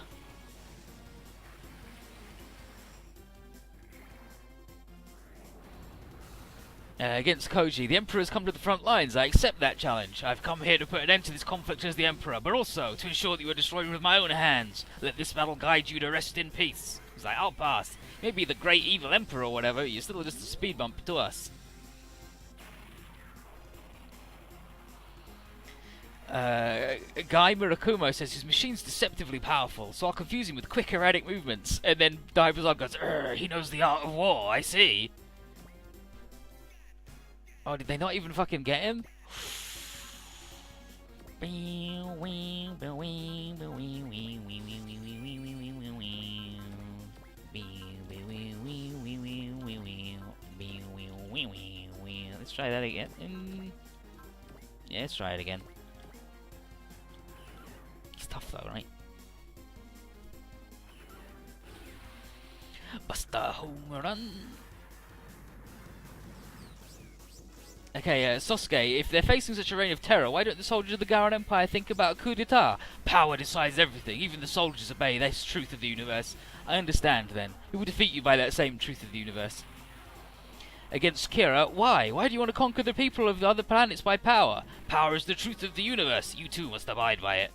Against Koji, the Emperor has come to the front lines, I accept that challenge. I've come here to put an end to this conflict as the Emperor, but also to ensure that you are destroyed with my own hands. Let this battle guide you to rest in peace. He's like, I'll pass. Maybe the great evil Emperor or whatever, you're still just a speed bump to us. Guy Murakumo says his machine's deceptively powerful, so I'll confuse him with quick erratic movements. And then Dai Bazaal goes, he knows the art of war, I see. Oh, did they not even fucking get him? Let's try that again. Yeah, let's try it again. It's tough though, right? Buster home run. Okay, Sosuke, if they're facing such a reign of terror, why don't the soldiers of the Garen Empire think about a coup d'etat? Power decides everything, even the soldiers obey this truth of the universe. I understand then. Who will defeat you by that same truth of the universe? Against Kira, why? Why do you want to conquer the people of the other planets by power? Power is the truth of the universe. You too must abide by it.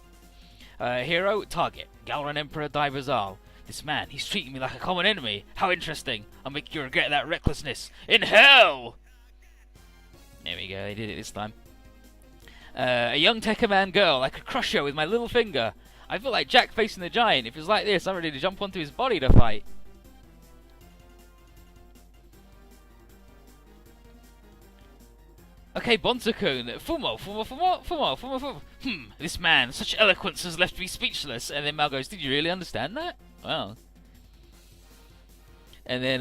Hero, target. Garen Emperor Dai Bazaal. This man, he's treating me like a common enemy. How interesting. I'll make you regret that recklessness. In hell! There we go, they did it this time. A young Tekkaman girl, I could crush her with my little finger. I feel like Jack facing the giant. If it's like this, I'm ready to jump onto his body to fight. Okay, Bonta-kun. Fumo. This man, such eloquence has left me speechless. And then Mal goes, did you really understand that? Well. And then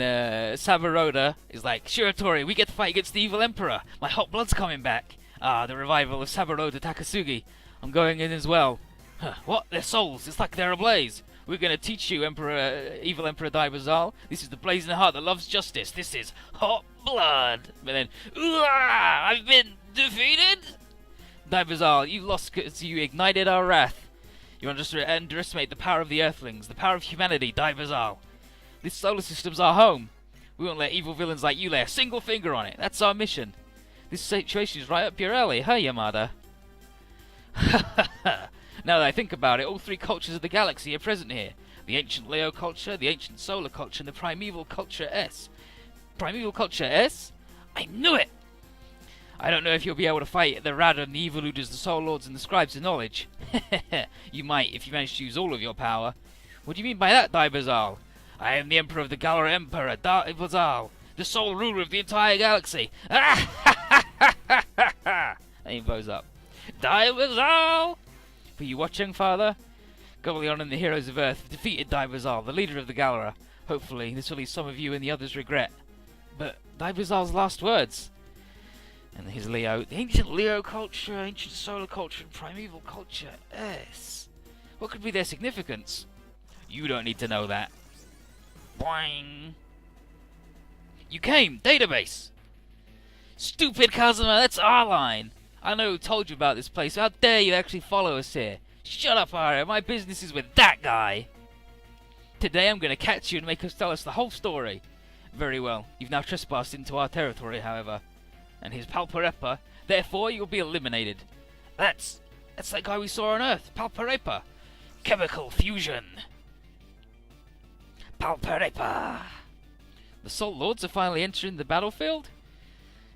Sabaroda is like, Shiratori, we get to fight against the evil emperor. My hot blood's coming back. Ah, the revival of Sabaroda Takasugi. I'm going in as well. Huh, what? Their souls. It's like they're ablaze. We're going to teach you, evil Emperor Dai Bazaal. This is the blazing heart that loves justice. This is hot blood. But then, I've been defeated? Dai Bazaal, you lost because you ignited our wrath. You underestimate the power of the Earthlings, the power of humanity, Dai Bazaal. This solar system's our home. We won't let evil villains like you lay a single finger on it. That's our mission. This situation is right up your alley, huh, Yamada? Now that I think about it, all three cultures of the galaxy are present here. The ancient Leo culture, the ancient solar culture, and the primeval culture S. Primeval culture S? I knew it! I don't know if you'll be able to fight the Radon, the Eviluders, the Soul Lords, and the Scribes of Knowledge. You might, if you manage to use all of your power. What do you mean by that, Dai Bazaal? I am the Emperor of the Galar Emperor, Dai Bazaal, the sole ruler of the entire galaxy. And he blows up. Dai Bazaal! For you watching, Father? Gobbleon and the heroes of Earth have defeated Dai Bazaal, the leader of the Galara. Hopefully, this will leave some of you and the others regret. But Dai Bazaal's last words. And his Leo, the ancient Leo culture, ancient solar culture, and primeval culture. Yes. What could be their significance? You don't need to know that. Boing. You came, database. Stupid Kazuma, that's our line. I know who told you about this place. How dare you actually follow us here? Shut up, Arya. My business is with that guy. Today I'm going to catch you and make us tell us the whole story. Very well. You've now trespassed into our territory, however. And here's Palparepa. Therefore, you'll be eliminated. That's that guy we saw on Earth. Palparepa. Chemical fusion. Palparepa. The Soul Lords are finally entering the battlefield?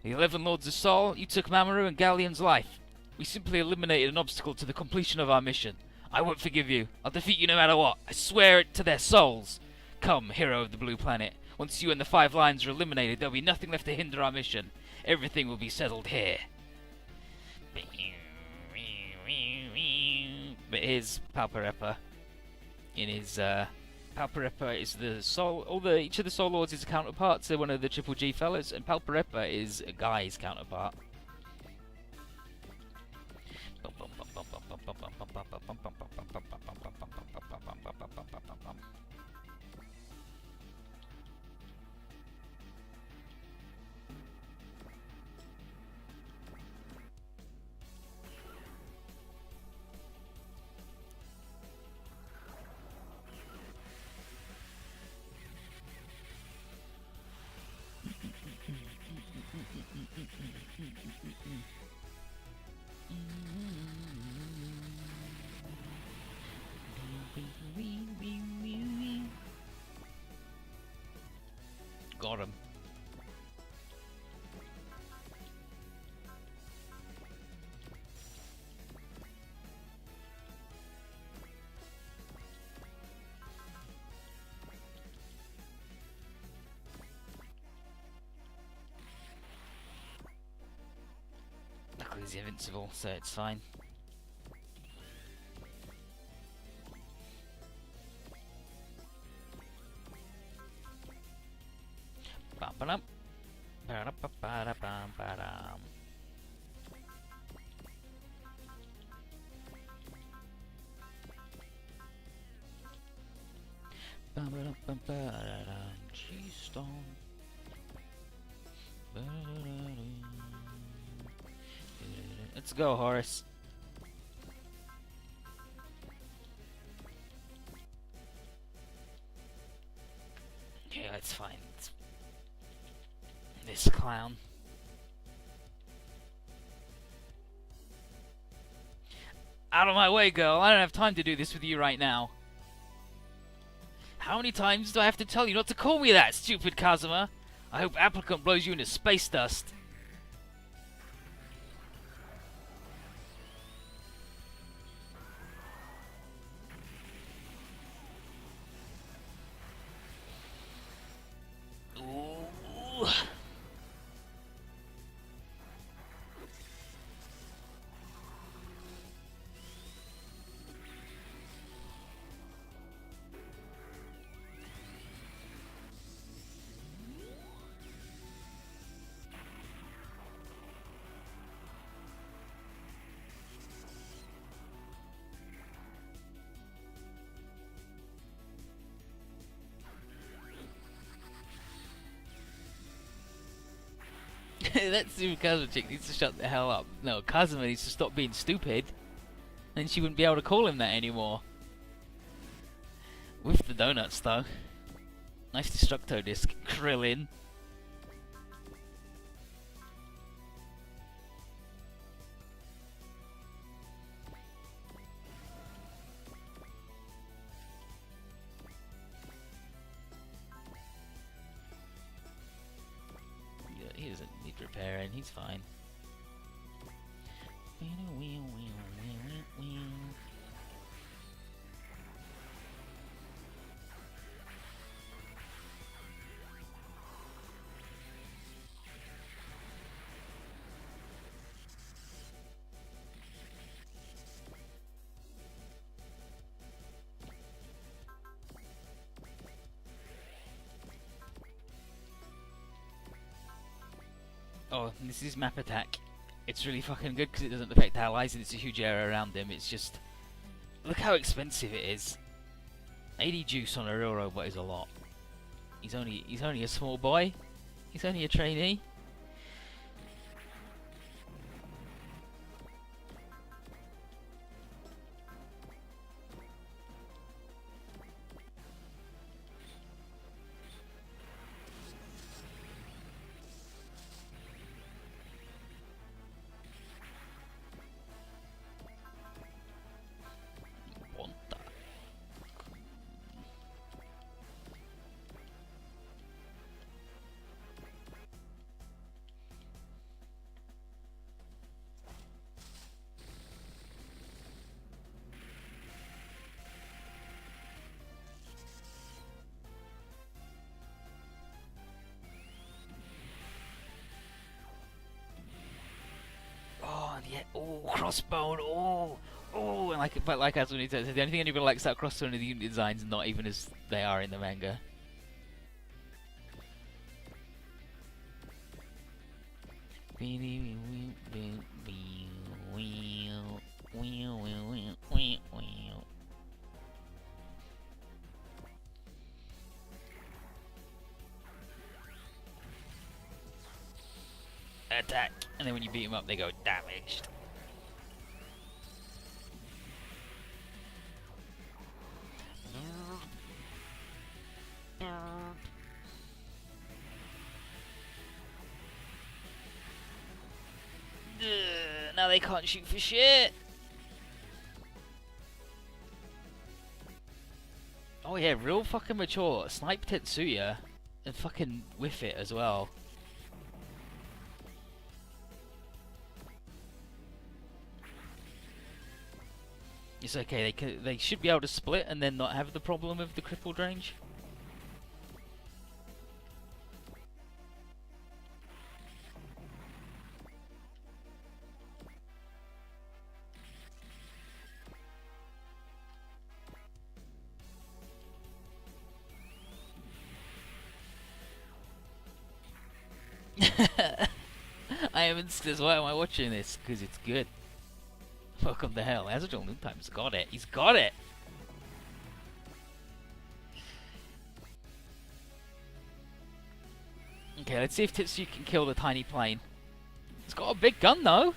The 11 Lords of Sol, you took Mamoru and Galleon's life. We simply eliminated an obstacle to the completion of our mission. I won't forgive you. I'll defeat you no matter what. I swear it to their souls. Come, hero of the Blue Planet. Once you and the 5 Lions are eliminated, there'll be nothing left to hinder our mission. Everything will be settled here. But here's Palparepa. In his, Palparepa is the soul. Each of the Soul Lords is a counterpart to one of the Triple G fellas, and Palparepa is a guy's counterpart. Got him. Luckily he's invincible, so it's fine. Ba-ba-dum. Ba-da-ba-ba-da-bum-ba-dum. Ba-ba-dum-ba-ba-da-dum. G-Stone. Ba-da-da-da-dum. Let's go, Horace. Yeah, it's fine. This clown. Out of my way, girl. I don't have time to do this with you right now. How many times do I have to tell you not to call me that, stupid Kazuma? I hope Applicant blows you into space dust. That stupid Kazuma chick needs to shut the hell up. No, Kazuma needs to stop being stupid. Then she wouldn't be able to call him that anymore. With the donuts, though. Nice Destructo Disc. Krillin. He doesn't need repairing, he's fine. Oh, and this is map attack. It's really fucking good because it doesn't affect allies and it's a huge area around them. It's just... Look how expensive it is. 80 juice on a real robot is a lot. He's only a small boy. He's only a trainee. Yeah, oh, crossbone, oh, and like as when he says, the only thing anybody likes about crossbone are the unit designs, not even as they are in the manga. Attack, and then when you beat them up, they go damaged. Now they can't shoot for shit. Oh yeah, real fucking mature. Snipe Tetsuya and fucking whiff it as well. It's okay, they should be able to split and then not have the problem of the crippled range. I am instant. Why am I watching this? Because it's good. Welcome to hell. Azrael Noontime's got it. He's got it. Okay, let's see if Tetsuya can kill the tiny plane. It's got a big gun though.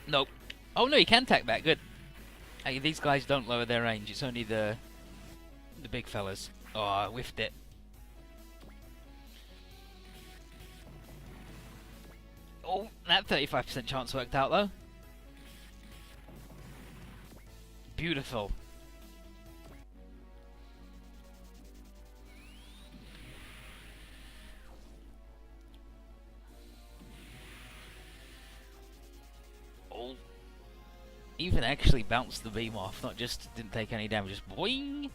Nope. Oh no, he can attack back. Good. Hey, these guys don't lower their range. It's only the big fellas. Oh, I whiffed it. Oh, that 35% chance worked out though. Beautiful. Oh. Even actually bounced the beam off, not just didn't take any damage, just boing!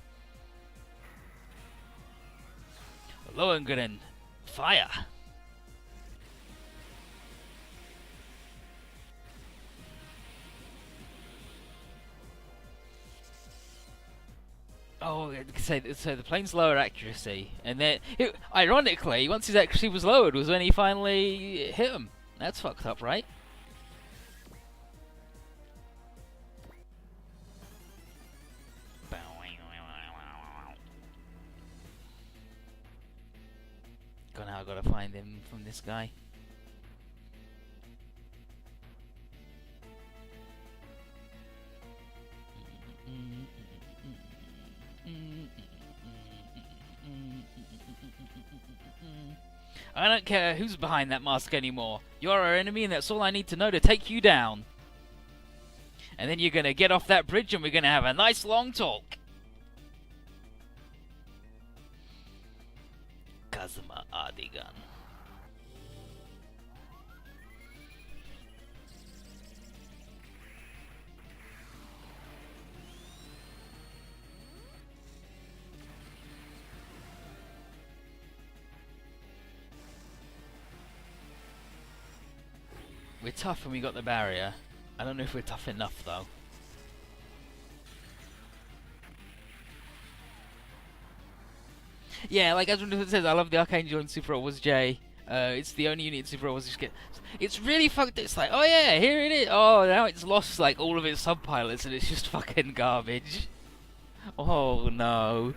Lohengrin, fire! Oh, so the plane's lower accuracy, and then ironically, once his accuracy was lowered, was when he finally hit him. That's fucked up, right? Now I gotta find him from this guy. I don't care who's behind that mask anymore. You're our enemy, and that's all I need to know to take you down. And then you're gonna get off that bridge, and we're gonna have a nice long talk. Kazuma Ardigan. We're tough when we got the barrier. I don't know if we're tough enough though. Yeah, like as it says, I love the Archangel in Super Wars J. It's the only unit in Super Wars you get. It's really fucked. It's like, oh yeah, here it is. Oh, now it's lost like all of its subpilots and it's just fucking garbage. Oh no.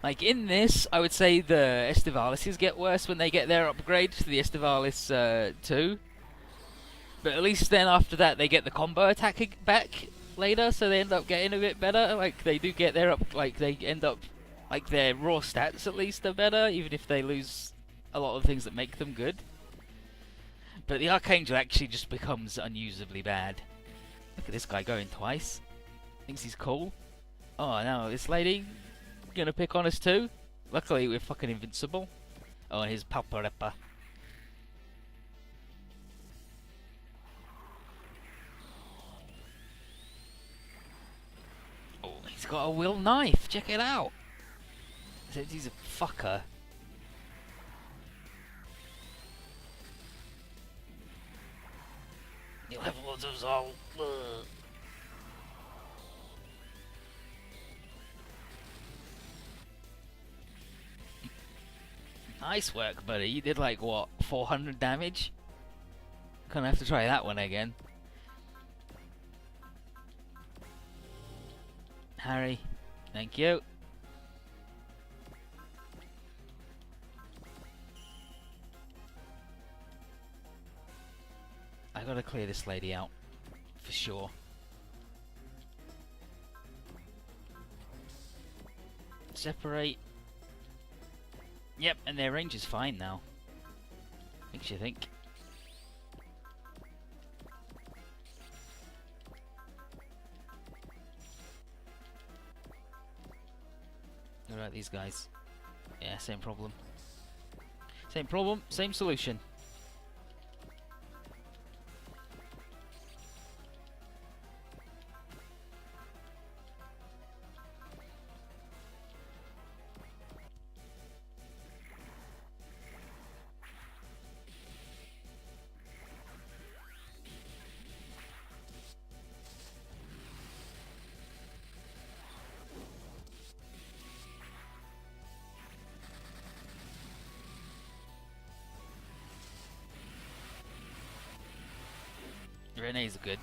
Like in this, I would say the Estivalises get worse when they get their upgrade to the Estivalis 2. But at least then after that they get the combo attack back later, so they end up getting a bit better. Like they do get their they end up like their raw stats at least are better, even if they lose a lot of things that make them good. But the Archangel actually just becomes unusably bad. Look at this guy going twice. Thinks he's cool. Oh, now this lady gonna pick on us too. Luckily we're fucking invincible. Oh, and his Palparepa. Oh, he's got a will knife. Check it out. He's a fucker. You'll have loads of Zal. Nice work, buddy. You did like, what, 400 damage? Gonna have to try that one again. Harry, thank you. I gotta clear this lady out, for sure. Separate. Yep, and their range is fine now. Makes you think. What about these guys? Yeah, same problem. Same problem, same solution. Rene's good.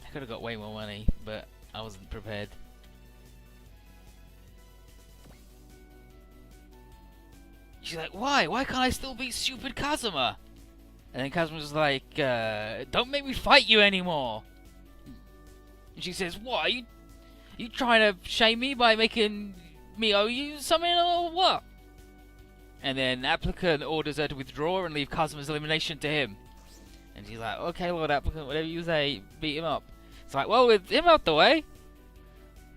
I could have got way more money, but I wasn't prepared. She's like, why? Why can't I still beat stupid Kazuma? And then Kazuma's like, don't make me fight you anymore. And she says, what? Are you trying to shame me by making me owe you something or what? And then applicant orders her to withdraw and leave Cosmo's elimination to him. And she's like, okay, Lord Applicant, whatever you say, beat him up. It's like, well, with him out the way,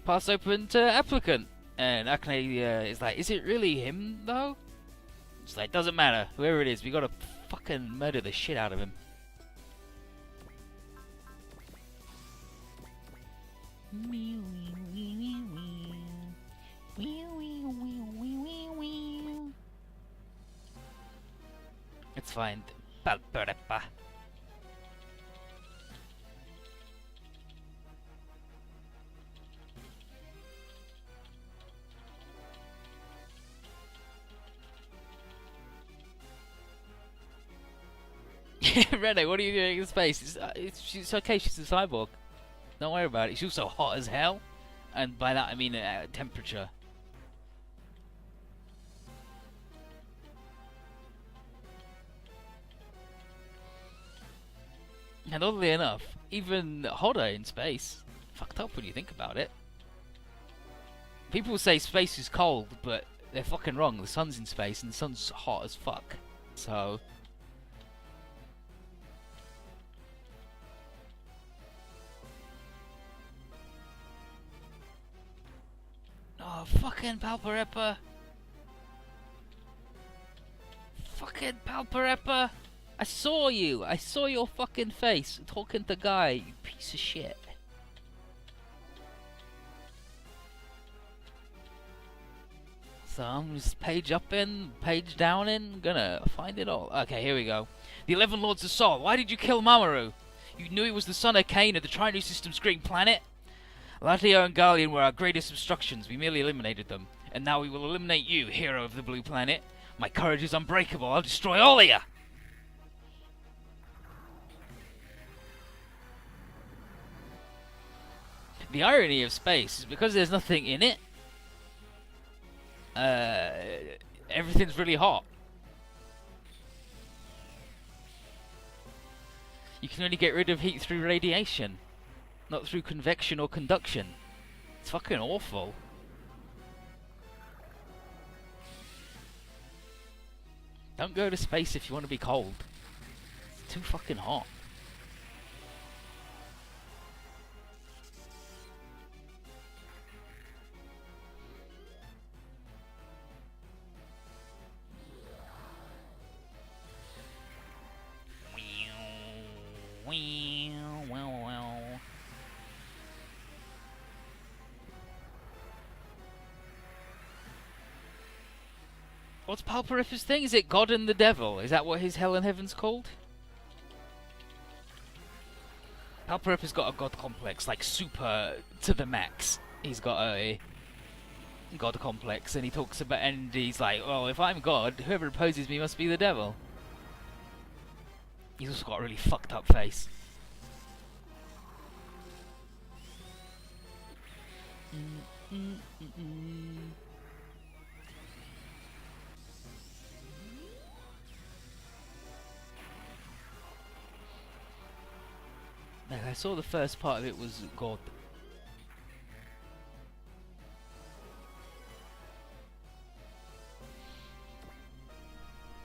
pass open to Applicant. And Akane is like, is it really him, though? It's like, doesn't matter, whoever it is, we gotta fucking murder the shit out of him. Let's find Palperepa. Rene, what are you doing in space? It's okay, she's a cyborg. Don't worry about it. She's also hot as hell. And by that I mean temperature. And oddly enough, even hotter in space. Fucked up when you think about it. People say space is cold, but they're fucking wrong. The sun's in space and the sun's hot as fuck. So... oh, fucking Palperepa. Fucking Palperepa. I saw you. I saw your fucking face talking to Guy, you piece of shit. So I'm just page up in, page down in, gonna find it all. Okay, here we go. The 11 Lords of Sol. Why did you kill Mamoru? You knew he was the son of Cain of the Trinity System's green planet? Latio and Galleon were our greatest obstructions. We merely eliminated them. And now we will eliminate you, hero of the blue planet. My courage is unbreakable. I'll destroy all of you. The irony of space is because there's nothing in it, everything's really hot. You can only get rid of heat through radiation, not through convection or conduction. It's fucking awful. Don't go to space if you want to be cold. It's too fucking hot. What's Palperepa's thing? Is it God and the Devil? Is that what his Hell and Heaven's called? Palperepa's got a God complex, like super to the max. He's got a God complex, and he talks about, and he's like, well, if I'm God, whoever opposes me must be the devil. He's also got a really fucked up face. Like, I saw the first part of it was God.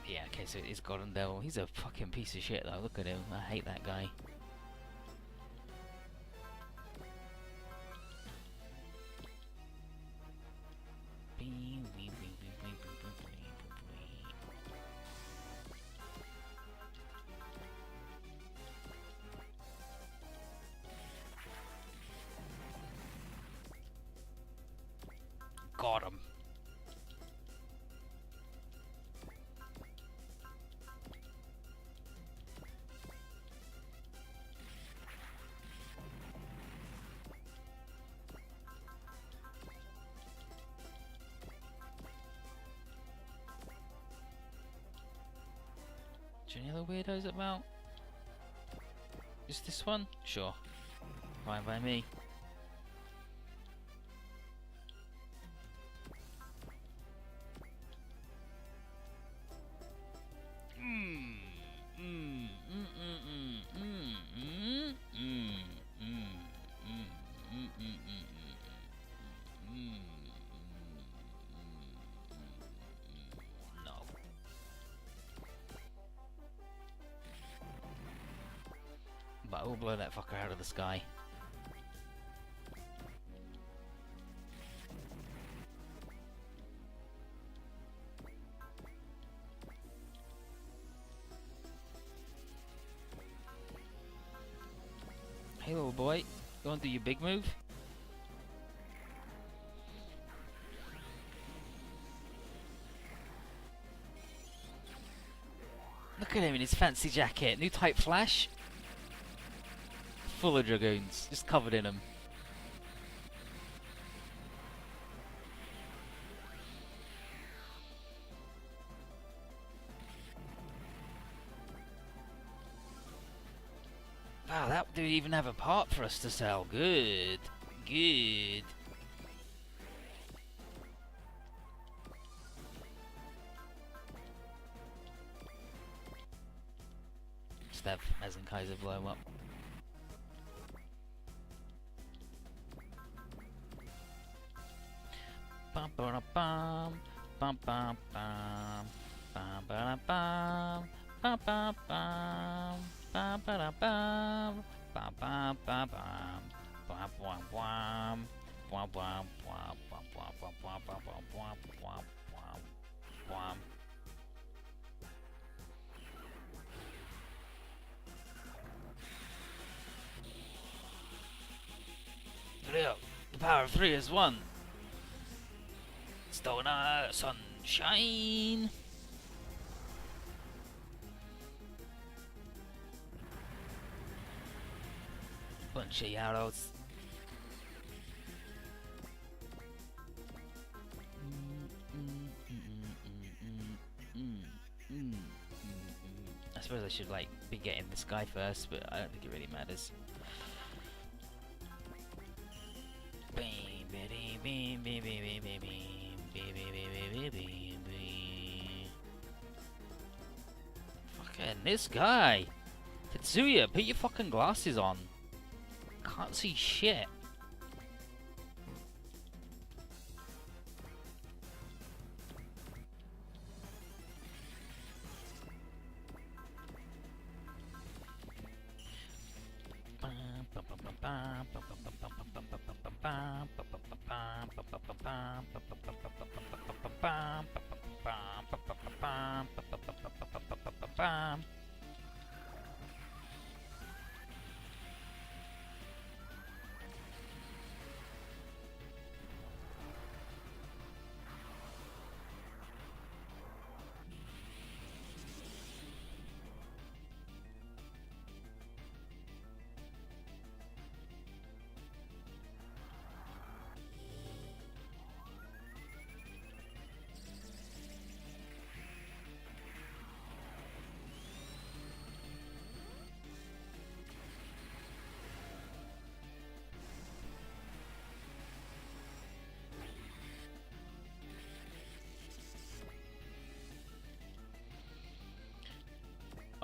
Yeah, okay, so it is God and Devil. He's a fucking piece of shit though, look at him. I hate that guy. Got him. Do you know any other weirdos about? Just this one? Sure. Fine by me. No. we'll blow that fucker out of the sky. Hey little boy, you wanna do your big move? Look at him in his fancy jacket, new type flash. Full of dragoons, just covered in them. Wow, that didn't even have a part for us to sell. Good. Good. Just have Kaiser blow him up. Bum ba bum bum bum bum bum ba bum bum bum bum bum ba bum bum bum bum bum bum bum bum bum bum bum bum bum bum. The power of 3 is 1. Stoner sunshine. Bunch of yarrows. I suppose I should like be getting this guy first, but I don't think it really matters. Fucking this guy! Tetsuya, put your fucking glasses on. Can't see shit.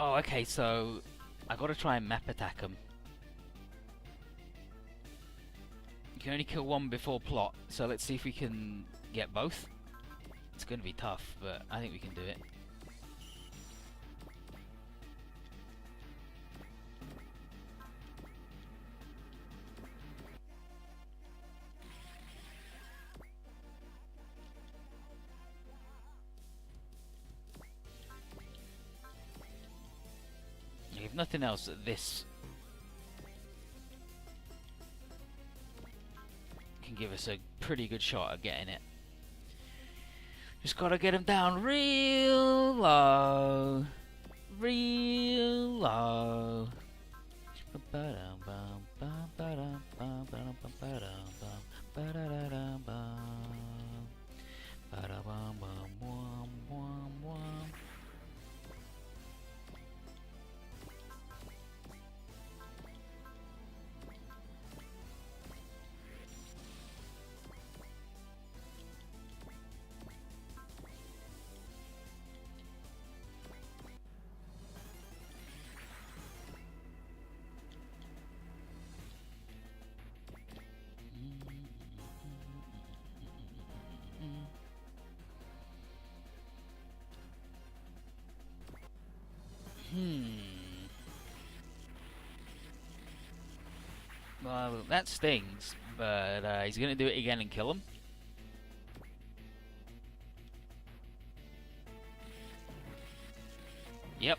Oh, okay, so I gotta try and map attack him. You can only kill one before plot, so let's see if we can get both. It's gonna be tough, but I think we can do it. If nothing else, this can give us a pretty good shot at getting it. Just gotta get him down real low. Real low. Well, that stings, but he's going to do it again and kill him. Yep.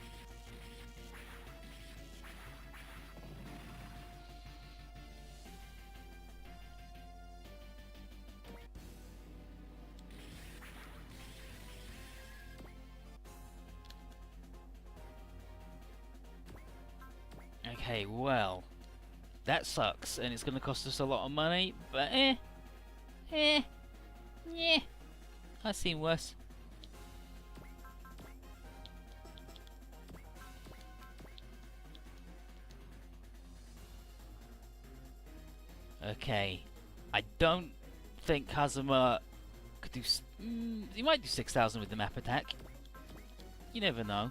Okay, well, that sucks, and it's going to cost us a lot of money, but yeah, I've seen worse. Okay, I don't think Kazuma could do... he might do 6,000 with the map attack. You never know.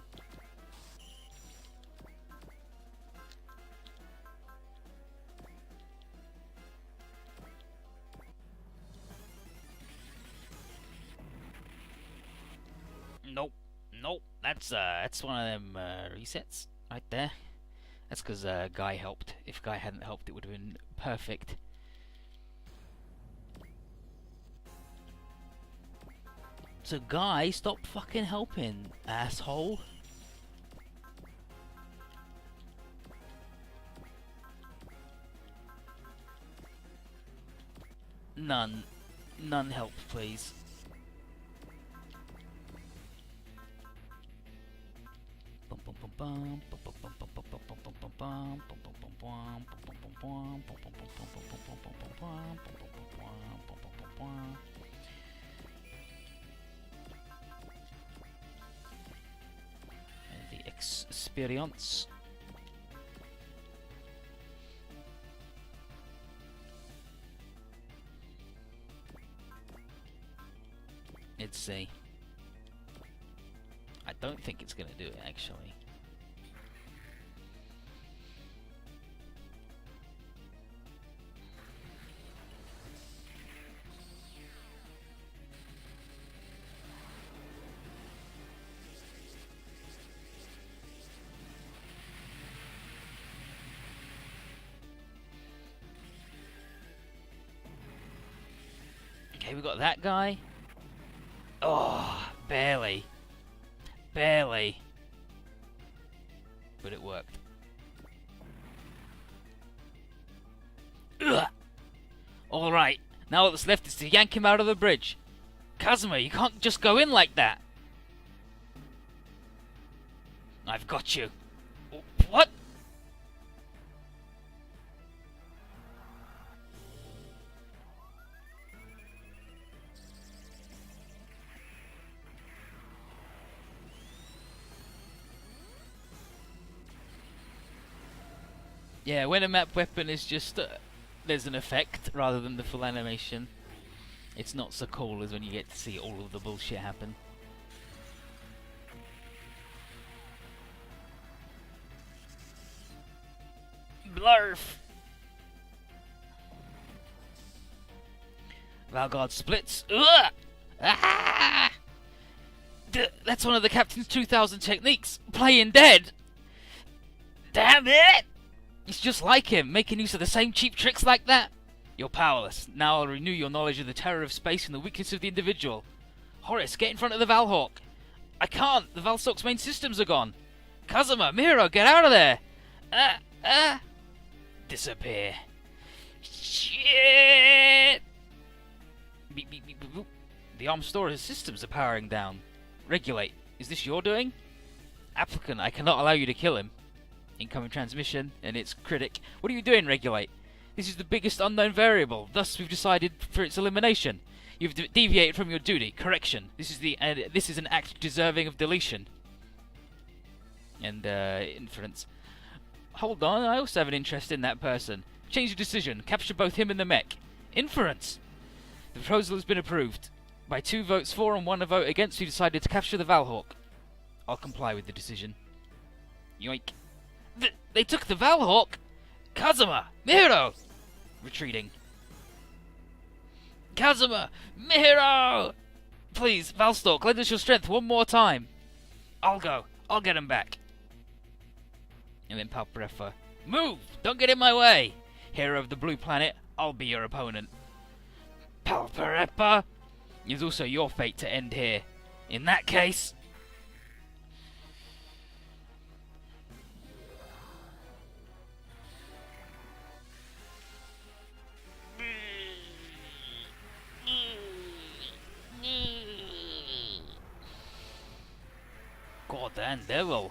Nope. That's one of them resets right there. That's because Guy helped. If Guy hadn't helped, it would have been perfect. So Guy, stop fucking helping, asshole. None help, please. And the experience. Let's see. I don't think it's going to do it, actually. Okay, we got that guy. Oh, barely. Barely. But it worked. Ugh. Alright, now what's left is to yank him out of the bridge. Kazuma, you can't just go in like that. I've got you. What? Yeah, when a map weapon is just... there's an effect rather than the full animation. It's not so cool as when you get to see all of the bullshit happen. Blarf! Valguard splits. Ugh! Ah! That's one of the Captain's 2000 techniques. Playing dead! Damn it! It's just like him, making use of the same cheap tricks like that. You're powerless. Now I'll renew your knowledge of the terror of space and the weakness of the individual. Horace, get in front of the Valhawk. I can't. The Valstalk's main systems are gone. Kazuma, Miro, get out of there. Disappear. Shit. Beep, beep, beep, beep, boop. The armed storage systems are powering down. Regulate. Is this your doing? Applicant, I cannot allow you to kill him. Incoming transmission, and it's critic. What are you doing, Regulate? This is the biggest unknown variable, thus we've decided for its elimination. You've deviated from your duty. Correction. This is an act deserving of deletion. And, inference. Hold on, I also have an interest in that person. Change your decision. Capture both him and the mech. Inference. The proposal has been approved. By 2 votes for and 1 vote against, we decided to capture the Valhawk. I'll comply with the decision. Yoink. They took the Valhawk? Kazuma! Mihiro! Retreating. Kazuma! Mihiro! Please, Valstalk, lend us your strength one more time. I'll go. I'll get him back. And then Palprefa. Move! Don't get in my way! hero of the blue planet, I'll be your opponent. Palparepa, it is also your fate to end here. In that case... God damn devil.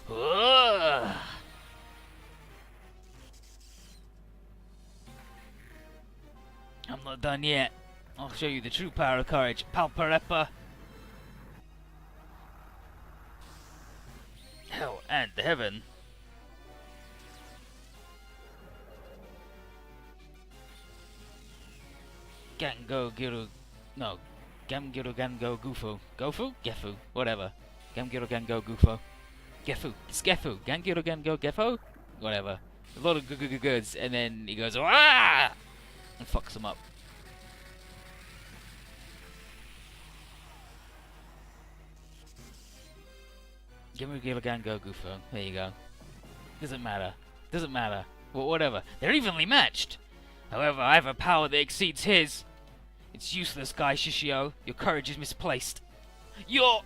Ugh. I'm not done yet. I'll show you the true power of courage. Palparepa. Hell and heaven. Gango Giru. No. Gamgiru Gango Gufu. Gofu? Gefu. Whatever. Gamgiru Gango Gufo. Gefu. Skefu. Gangiru Gango Gefo? Whatever. A lot of goods, and then he goes, "Ah!" and fucks him up. Gamgiru Gango Gufo. There you go. Doesn't matter. Doesn't matter. Well, whatever. They're evenly matched. However, I have a power that exceeds his. It's useless, Guy Shishio. Your courage is misplaced. You're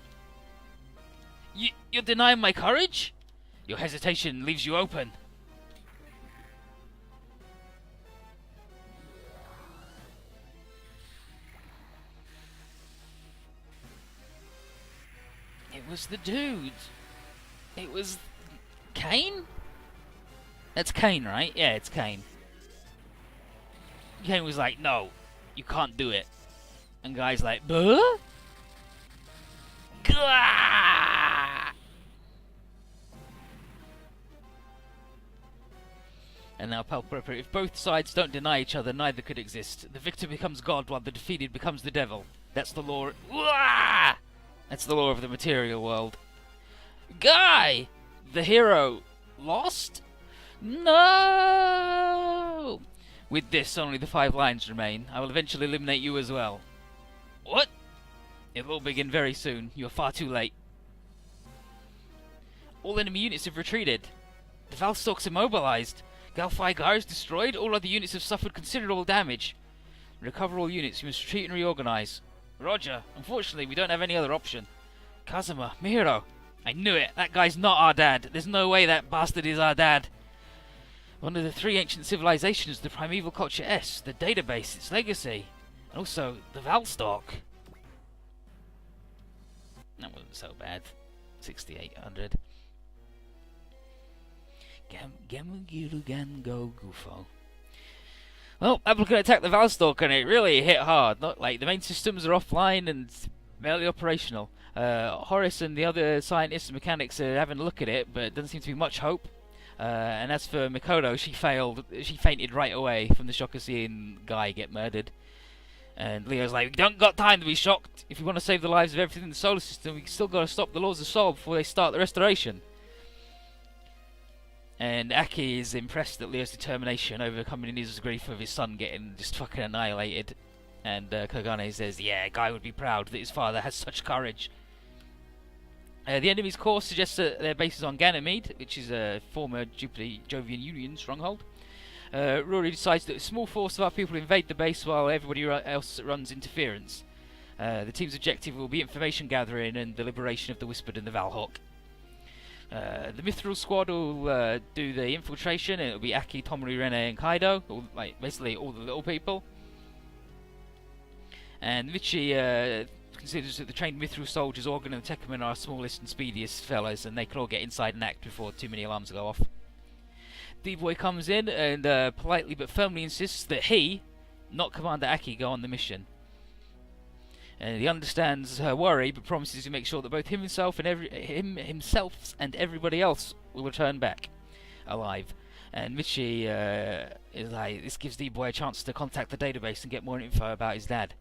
denying my courage? Your hesitation leaves you open. It was the dude. It was... Kane? That's Kane, right? Yeah, it's Kane. Kane was like, no, you can't do it. And Guy's like, buh? Gah! And now Palparepa, if both sides don't deny each other, neither could exist. The victor becomes God while the defeated becomes the devil. That's the law. Wah! That's the law of the material world. Guy! The hero lost? No! With this, only the 5 lines remain. I will eventually eliminate you as well. What? It'll all begin very soon. You are far too late. All enemy units have retreated. The Valstalk's immobilized. Galfai Gar is destroyed. All other units have suffered considerable damage. Recover all units. You must retreat and reorganize. Roger. Unfortunately, we don't have any other option. Kazuma, Mihiro. I knew it. That guy's not our dad. There's no way that bastard is our dad. One of the 3 ancient civilizations, the primeval culture S, the database, its legacy, and also the Valstalk. That wasn't so bad. 6,800. Gamugiru Gango Gufo. Well, I'm going to attack the Valstalk, and it really hit hard. Not like the main systems are offline and barely operational. Horace and the other scientists and mechanics are having a look at it, but it doesn't seem to be much hope. And as for Mikoto, she failed. She fainted right away from the shock of seeing Guy get murdered. And Leo's like, we don't got time to be shocked. If we want to save the lives of everything in the solar system, we still got to stop the laws of Sol before they start the restoration. And Aki is impressed at Leo's determination, overcoming his grief of his son getting just fucking annihilated. And Kagane says, yeah, Guy would be proud that his father has such courage. The enemy's course suggests that their base is on Ganymede, which is a former Jupiter-Jovian Union stronghold. Rory decides that a small force of our people invade the base while everybody else runs interference. The team's objective will be information gathering and the liberation of the Whispered and the Valhawk. The Mithril squad will do the infiltration, and it'll be Aki, Tomori, Rene, and Kaido, basically all the little people. And Michi considers that the trained Mithril soldiers, Organ and Tekkaman, are our smallest and speediest fellas, and they can all get inside and act before too many alarms go off. D-Boy comes in and politely but firmly insists that he, not Commander Aki, go on the mission. And he understands her worry, but promises to make sure that both himself and everybody else will return back alive. And Michi is like, this gives D-Boy a chance to contact the database and get more info about his dad.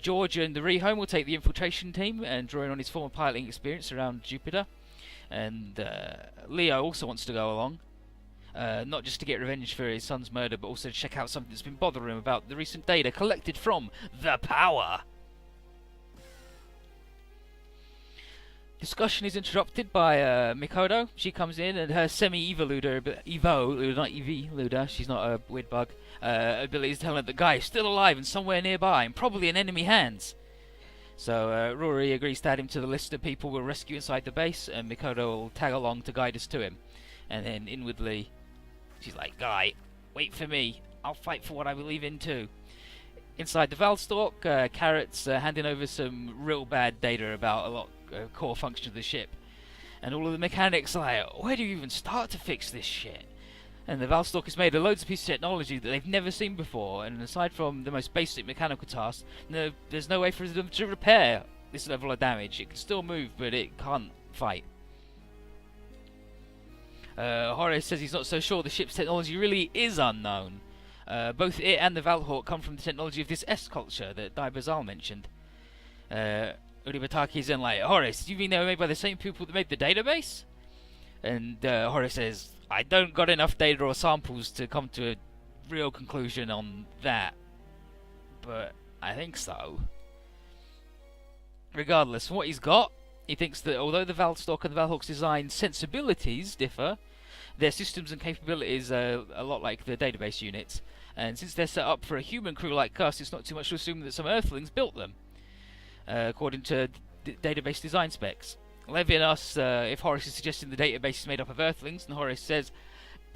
George and the Rehome will take the infiltration team and drawing on his former piloting experience around Jupiter. And Leo also wants to go along, not just to get revenge for his son's murder, but also to check out something that's been bothering him about the recent data collected from the Power. Discussion is interrupted by Mikoto. She comes in and her semi-Evo, not EV Luda, she's not a weird bug, ability is telling her the guy is still alive and somewhere nearby and probably in enemy hands. So Rory agrees to add him to the list of people we'll rescue inside the base, and Mikoto will tag along to guide us to him. And then inwardly, she's like, "Guy, wait for me. I'll fight for what I believe in too." Inside the Valstalk, Carrot's handing over some real bad data about a lot core function of the ship. And all of the mechanics are like, where do you even start to fix this shit? And the Valstalk has made loads of pieces of technology that they've never seen before, and aside from the most basic mechanical tasks, there's no way for them to repair this level of damage. It can still move, but it can't fight. Horace says he's not so sure the ship's technology really is unknown. Both it and the Valhawk come from the technology of this S-culture that Dai Bazaal mentioned. Uribataki's in like, Horace, do you mean they were made by the same people that made the database? And Horace says, I don't got enough data or samples to come to a real conclusion on that, but I think so. Regardless, from what he's got, he thinks that although the Valstalk and the Valhawk's design sensibilities differ, their systems and capabilities are a lot like the database units, and since they're set up for a human crew like us, it's not too much to assume that some Earthlings built them, according to database design specs. Levin asks if Horace is suggesting the database is made up of Earthlings, and Horace says,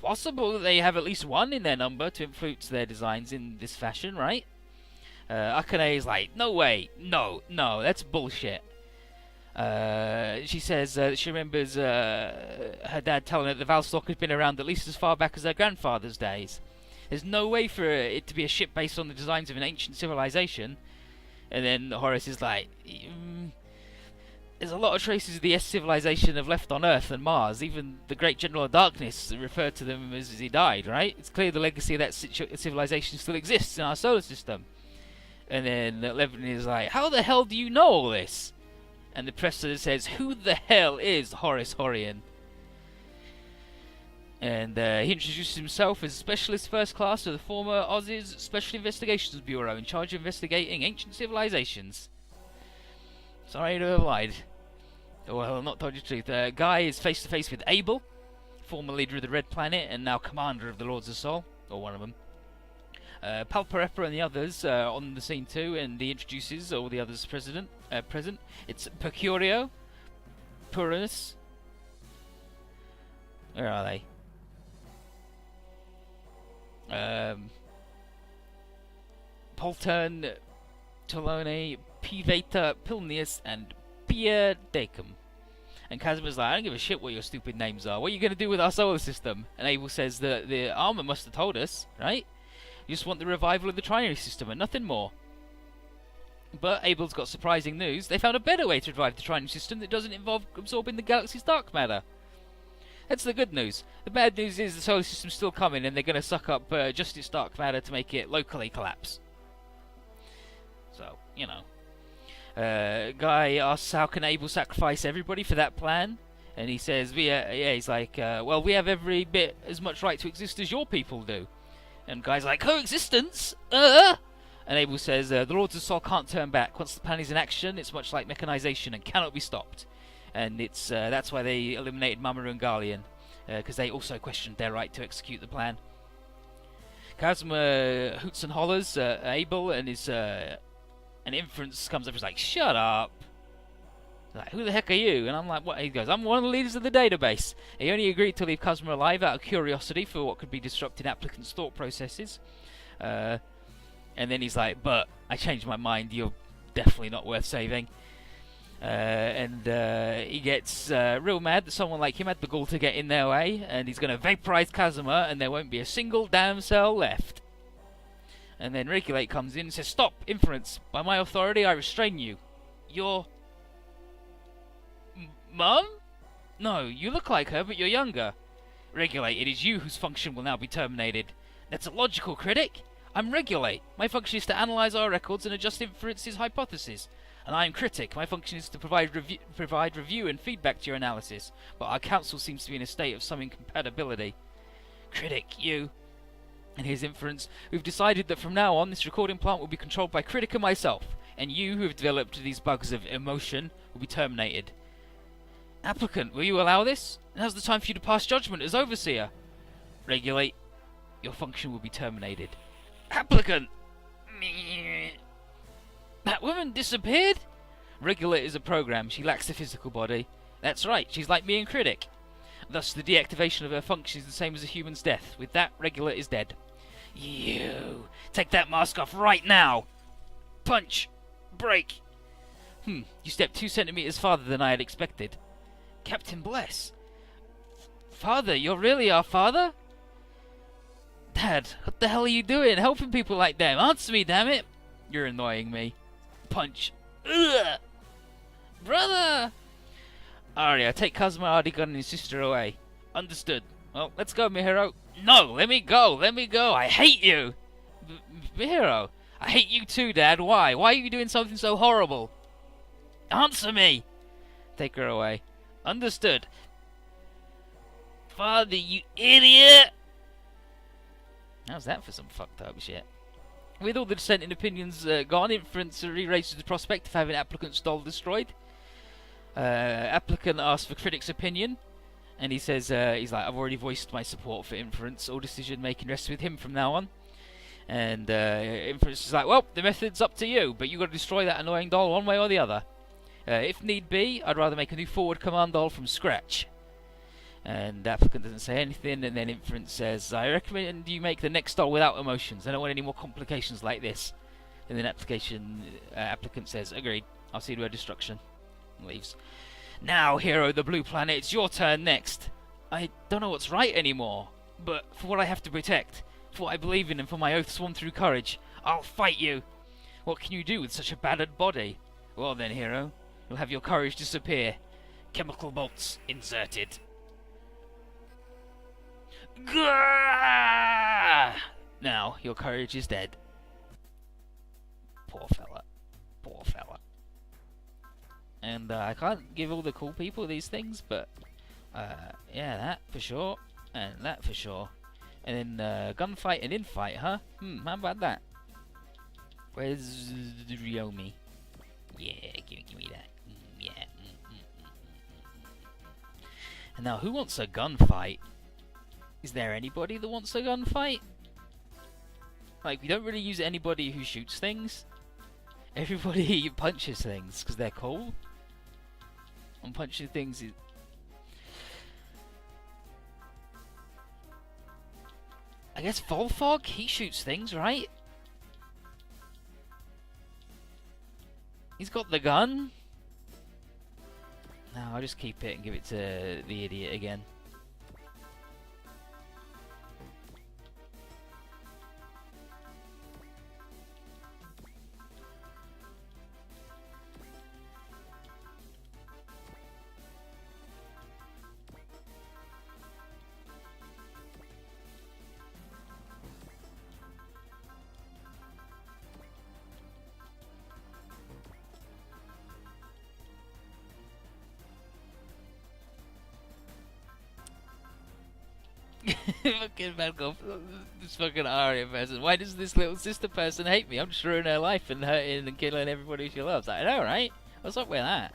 possible that they have at least one in their number to influence their designs in this fashion, right? Akane is like, no way, no, that's bullshit. She says she remembers her dad telling her that the Valstalk had been around at least as far back as her grandfather's days. There's no way for it to be a ship based on the designs of an ancient civilization. And then Horace is like, there's a lot of traces of the S civilization have left on Earth and Mars. Even the Great General of Darkness referred to them as he died, right? It's clear the legacy of that civilization still exists in our solar system. And then Levin is like, how the hell do you know all this? And the presser says, who the hell is Horace Horian? And he introduces himself as Specialist First Class of the former Oz's Special Investigations Bureau in charge of investigating ancient civilizations. Sorry to have lied. Well, I've not told you the truth. Guy is face to face with Abel, former leader of the Red Planet and now commander of the Lords of Sol, or one of them. Palparepa and the others are on the scene too, and he introduces all the others present. It's Percurio, Purus. Where are they? Poltern, Tolone, Piveta, Pilnius, and Pia Decum. And Casimir's like, I don't give a shit what your stupid names are. What are you going to do with our solar system? And Abel says that the armor must have told us, right? You just want the revival of the trinary system and nothing more. But Abel's got surprising news. They found a better way to revive the trinary system that doesn't involve absorbing the galaxy's dark matter. That's the good news. The bad news is the solar system's still coming and they're going to suck up just its dark matter to make it locally collapse. So, you know. Guy asks how can Abel sacrifice everybody for that plan? And he says, he's like, well, we have every bit as much right to exist as your people do. And Guy's like, coexistence? And Abel says, the Lords of Sol can't turn back. Once the plan is in action, it's much like mechanization and cannot be stopped. And it's that's why they eliminated Mamoru and Garlean, because they also questioned their right to execute the plan. Kazuma hoots and hollers Abel, and his an inference comes up. He's like, shut up. Like, who the heck are you? And I'm like, what? He goes, I'm one of the leaders of the database. He only agreed to leave Kazuma alive out of curiosity for what could be disrupting applicants' thought processes. And then he's like, but I changed my mind. You're definitely not worth saving. And he gets real mad that someone like him had the gall to get in their way, and he's going to vaporize Kazuma, and there won't be a single damn cell left. And then Regulate comes in and says, stop, inference. By my authority, I restrain you. You're... Mum? No, you look like her, but you're younger. Regulate, it is you whose function will now be terminated. That's a logical, critic. I'm Regulate. My function is to analyze our records and adjust inferences hypotheses. And I am Critic. My function is to provide review and feedback to your analysis. But our council seems to be in a state of some incompatibility. Critic, you... And his inference, we've decided that from now on this recording plant will be controlled by Critic and myself, and you who have developed these bugs of emotion will be terminated. Applicant, will you allow this? Now's the time for you to pass judgment as overseer. Regulate. Your function will be terminated. Applicant! That woman disappeared? Regulate is a program. She lacks a physical body. That's right, she's like me and Critic. Thus, the deactivation of her function is the same as a human's death. With that, Regulate is dead. You! Take that mask off right now! Punch! Break! You stepped 2 centimeters farther than I had expected. Captain Bless! Father, you're really our father? Dad, what the hell are you doing? Helping people like them? Answer me, damn it! You're annoying me. Punch. Ugh! Brother! Arya, take Kazuma, Ardigan, and his sister away. Understood. Well, let's go, Mihiro. No, let me go, let me go. I hate you! Mihiro, I hate you too, Dad. Why? Why are you doing something so horrible? Answer me! Take her away. Understood. Father, you idiot! How's that for some fucked up shit? With all the dissenting opinions gone, inference erases the prospect of having applicant's doll destroyed. Applicant asks for critic's opinion, and he says, he's like, I've already voiced my support for inference. All decision making rests with him from now on. And inference is like, well, the method's up to you, but you got to destroy that annoying doll one way or the other. If need be, I'd rather make a new forward command doll from scratch. And the applicant doesn't say anything, and then inference says, I recommend you make the next doll without emotions. I don't want any more complications like this. And then applicant says, agreed. I'll see to her destruction. And leaves. Now, hero of the blue planet, it's your turn next. I don't know what's right anymore, but for what I have to protect, for what I believe in, and for my oath sworn through courage, I'll fight you. What can you do with such a battered body? Well then, hero, you'll have your courage disappear. Chemical bolts inserted. Gah! Now, your courage is dead. Poor fella. Poor fella. And I can't give all the cool people these things, but yeah, that for sure, and that for sure. And then gunfight and infight, huh? How about that? Where's Ryomi? Yeah, give me that. Yeah. And now, who wants a gunfight? Is there anybody that wants a gunfight? Like, we don't really use anybody who shoots things. Everybody punches things because they're cool. And punching things is... I guess Volfog, he shoots things, right? He's got the gun. No, I'll just keep it and give it to the idiot again. Fucking Malcolm, this fucking Arya person. Why does this little sister person hate me? I'm just ruining her life and hurting and killing everybody she loves. I know, right? What's up with that?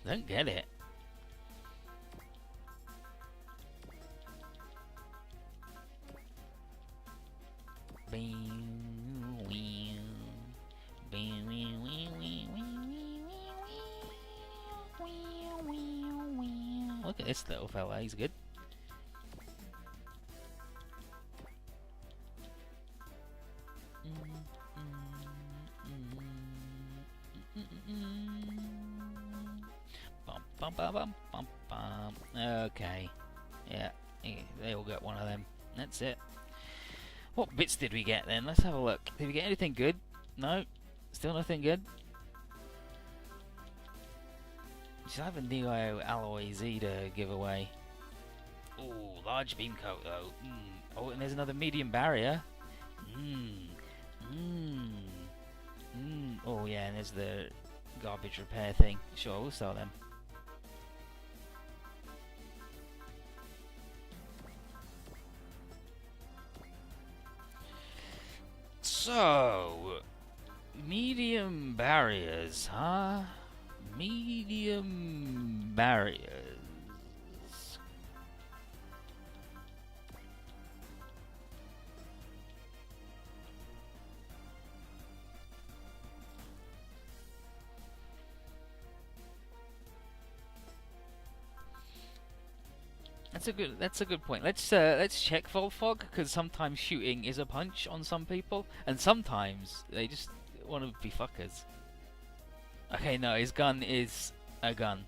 Don't get it. Look at this little fella, he's good. Okay. Yeah, they all got one of them. That's it. What bits did we get then? Let's have a look. Did we get anything good? No. Still nothing good. Should have a Neo Alloy Z to give away. Ooh, large beam coat though. Oh, and there's another medium barrier. Oh yeah, and there's the garbage repair thing. Sure, we'll sell them. So, medium barriers, huh? Medium barriers. That's a good point. Let's check Volfog, because sometimes shooting is a punch on some people, and sometimes they just want to be fuckers. Okay, no, his gun is a gun.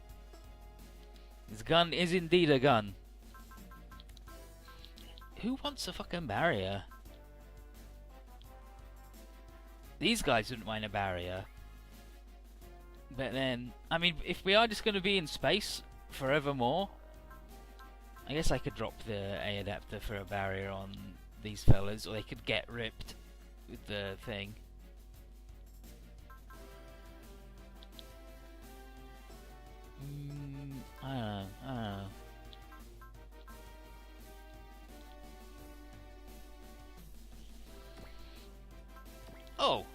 His gun is indeed a gun. Who wants a fucking barrier? These guys wouldn't mind a barrier. But then, I mean, if we are just going to be in space forevermore, I guess I could drop the A adapter for a barrier on these fellas, or they could get ripped with the thing. I don't know. Oh!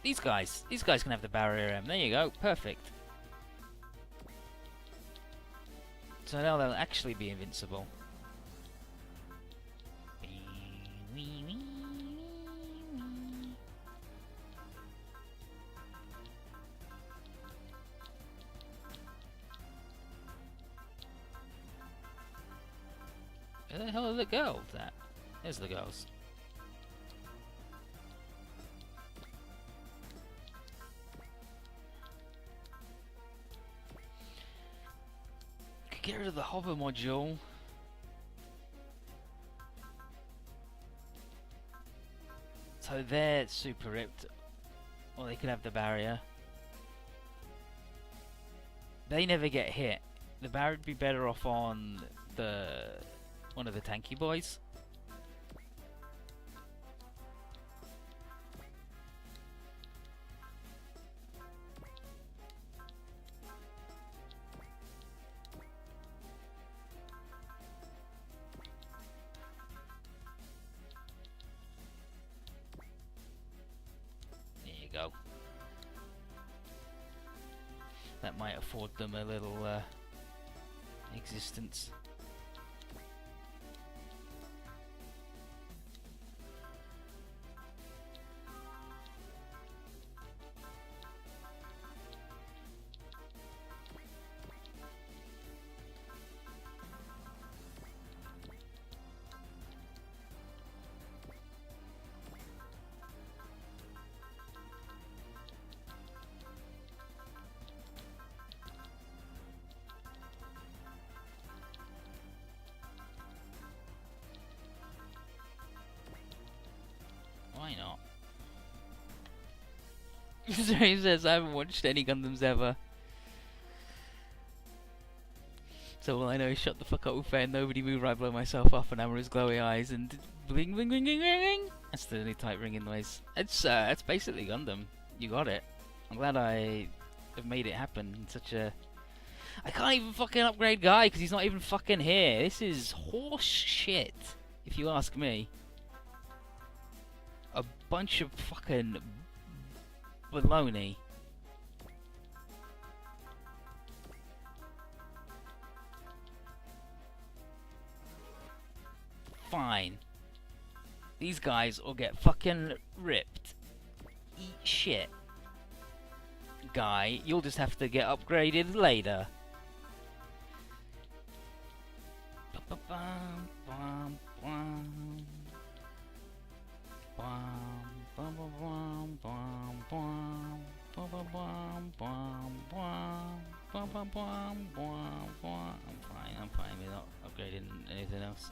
These guys can have the barrier M. There you go, perfect. So now they'll actually be invincible. Where the hell are the girls at? There's the girls. Could get rid of the hover module. So they're super ripped. Or they could have the barrier. They never get hit. The barrier would be better off on one of the tanky boys. There you go. That might afford them a little existence. Why not? He says I haven't watched any Gundams ever. So all I know is shut the fuck up with fair, nobody move, I blow myself up and Amara's glowy eyes and bling bling bling bling bling bling. That's the only type ringing noise. It's basically Gundam. You got it. I'm glad I have made it happen in such a... I can't even fucking upgrade Guy because he's not even fucking here. This is horse shit, if you ask me. A bunch of fucking baloney. Fine. These guys will get fucking ripped. Eat shit. Guy, you'll just have to get upgraded later. I'm fine with not upgrading anything else.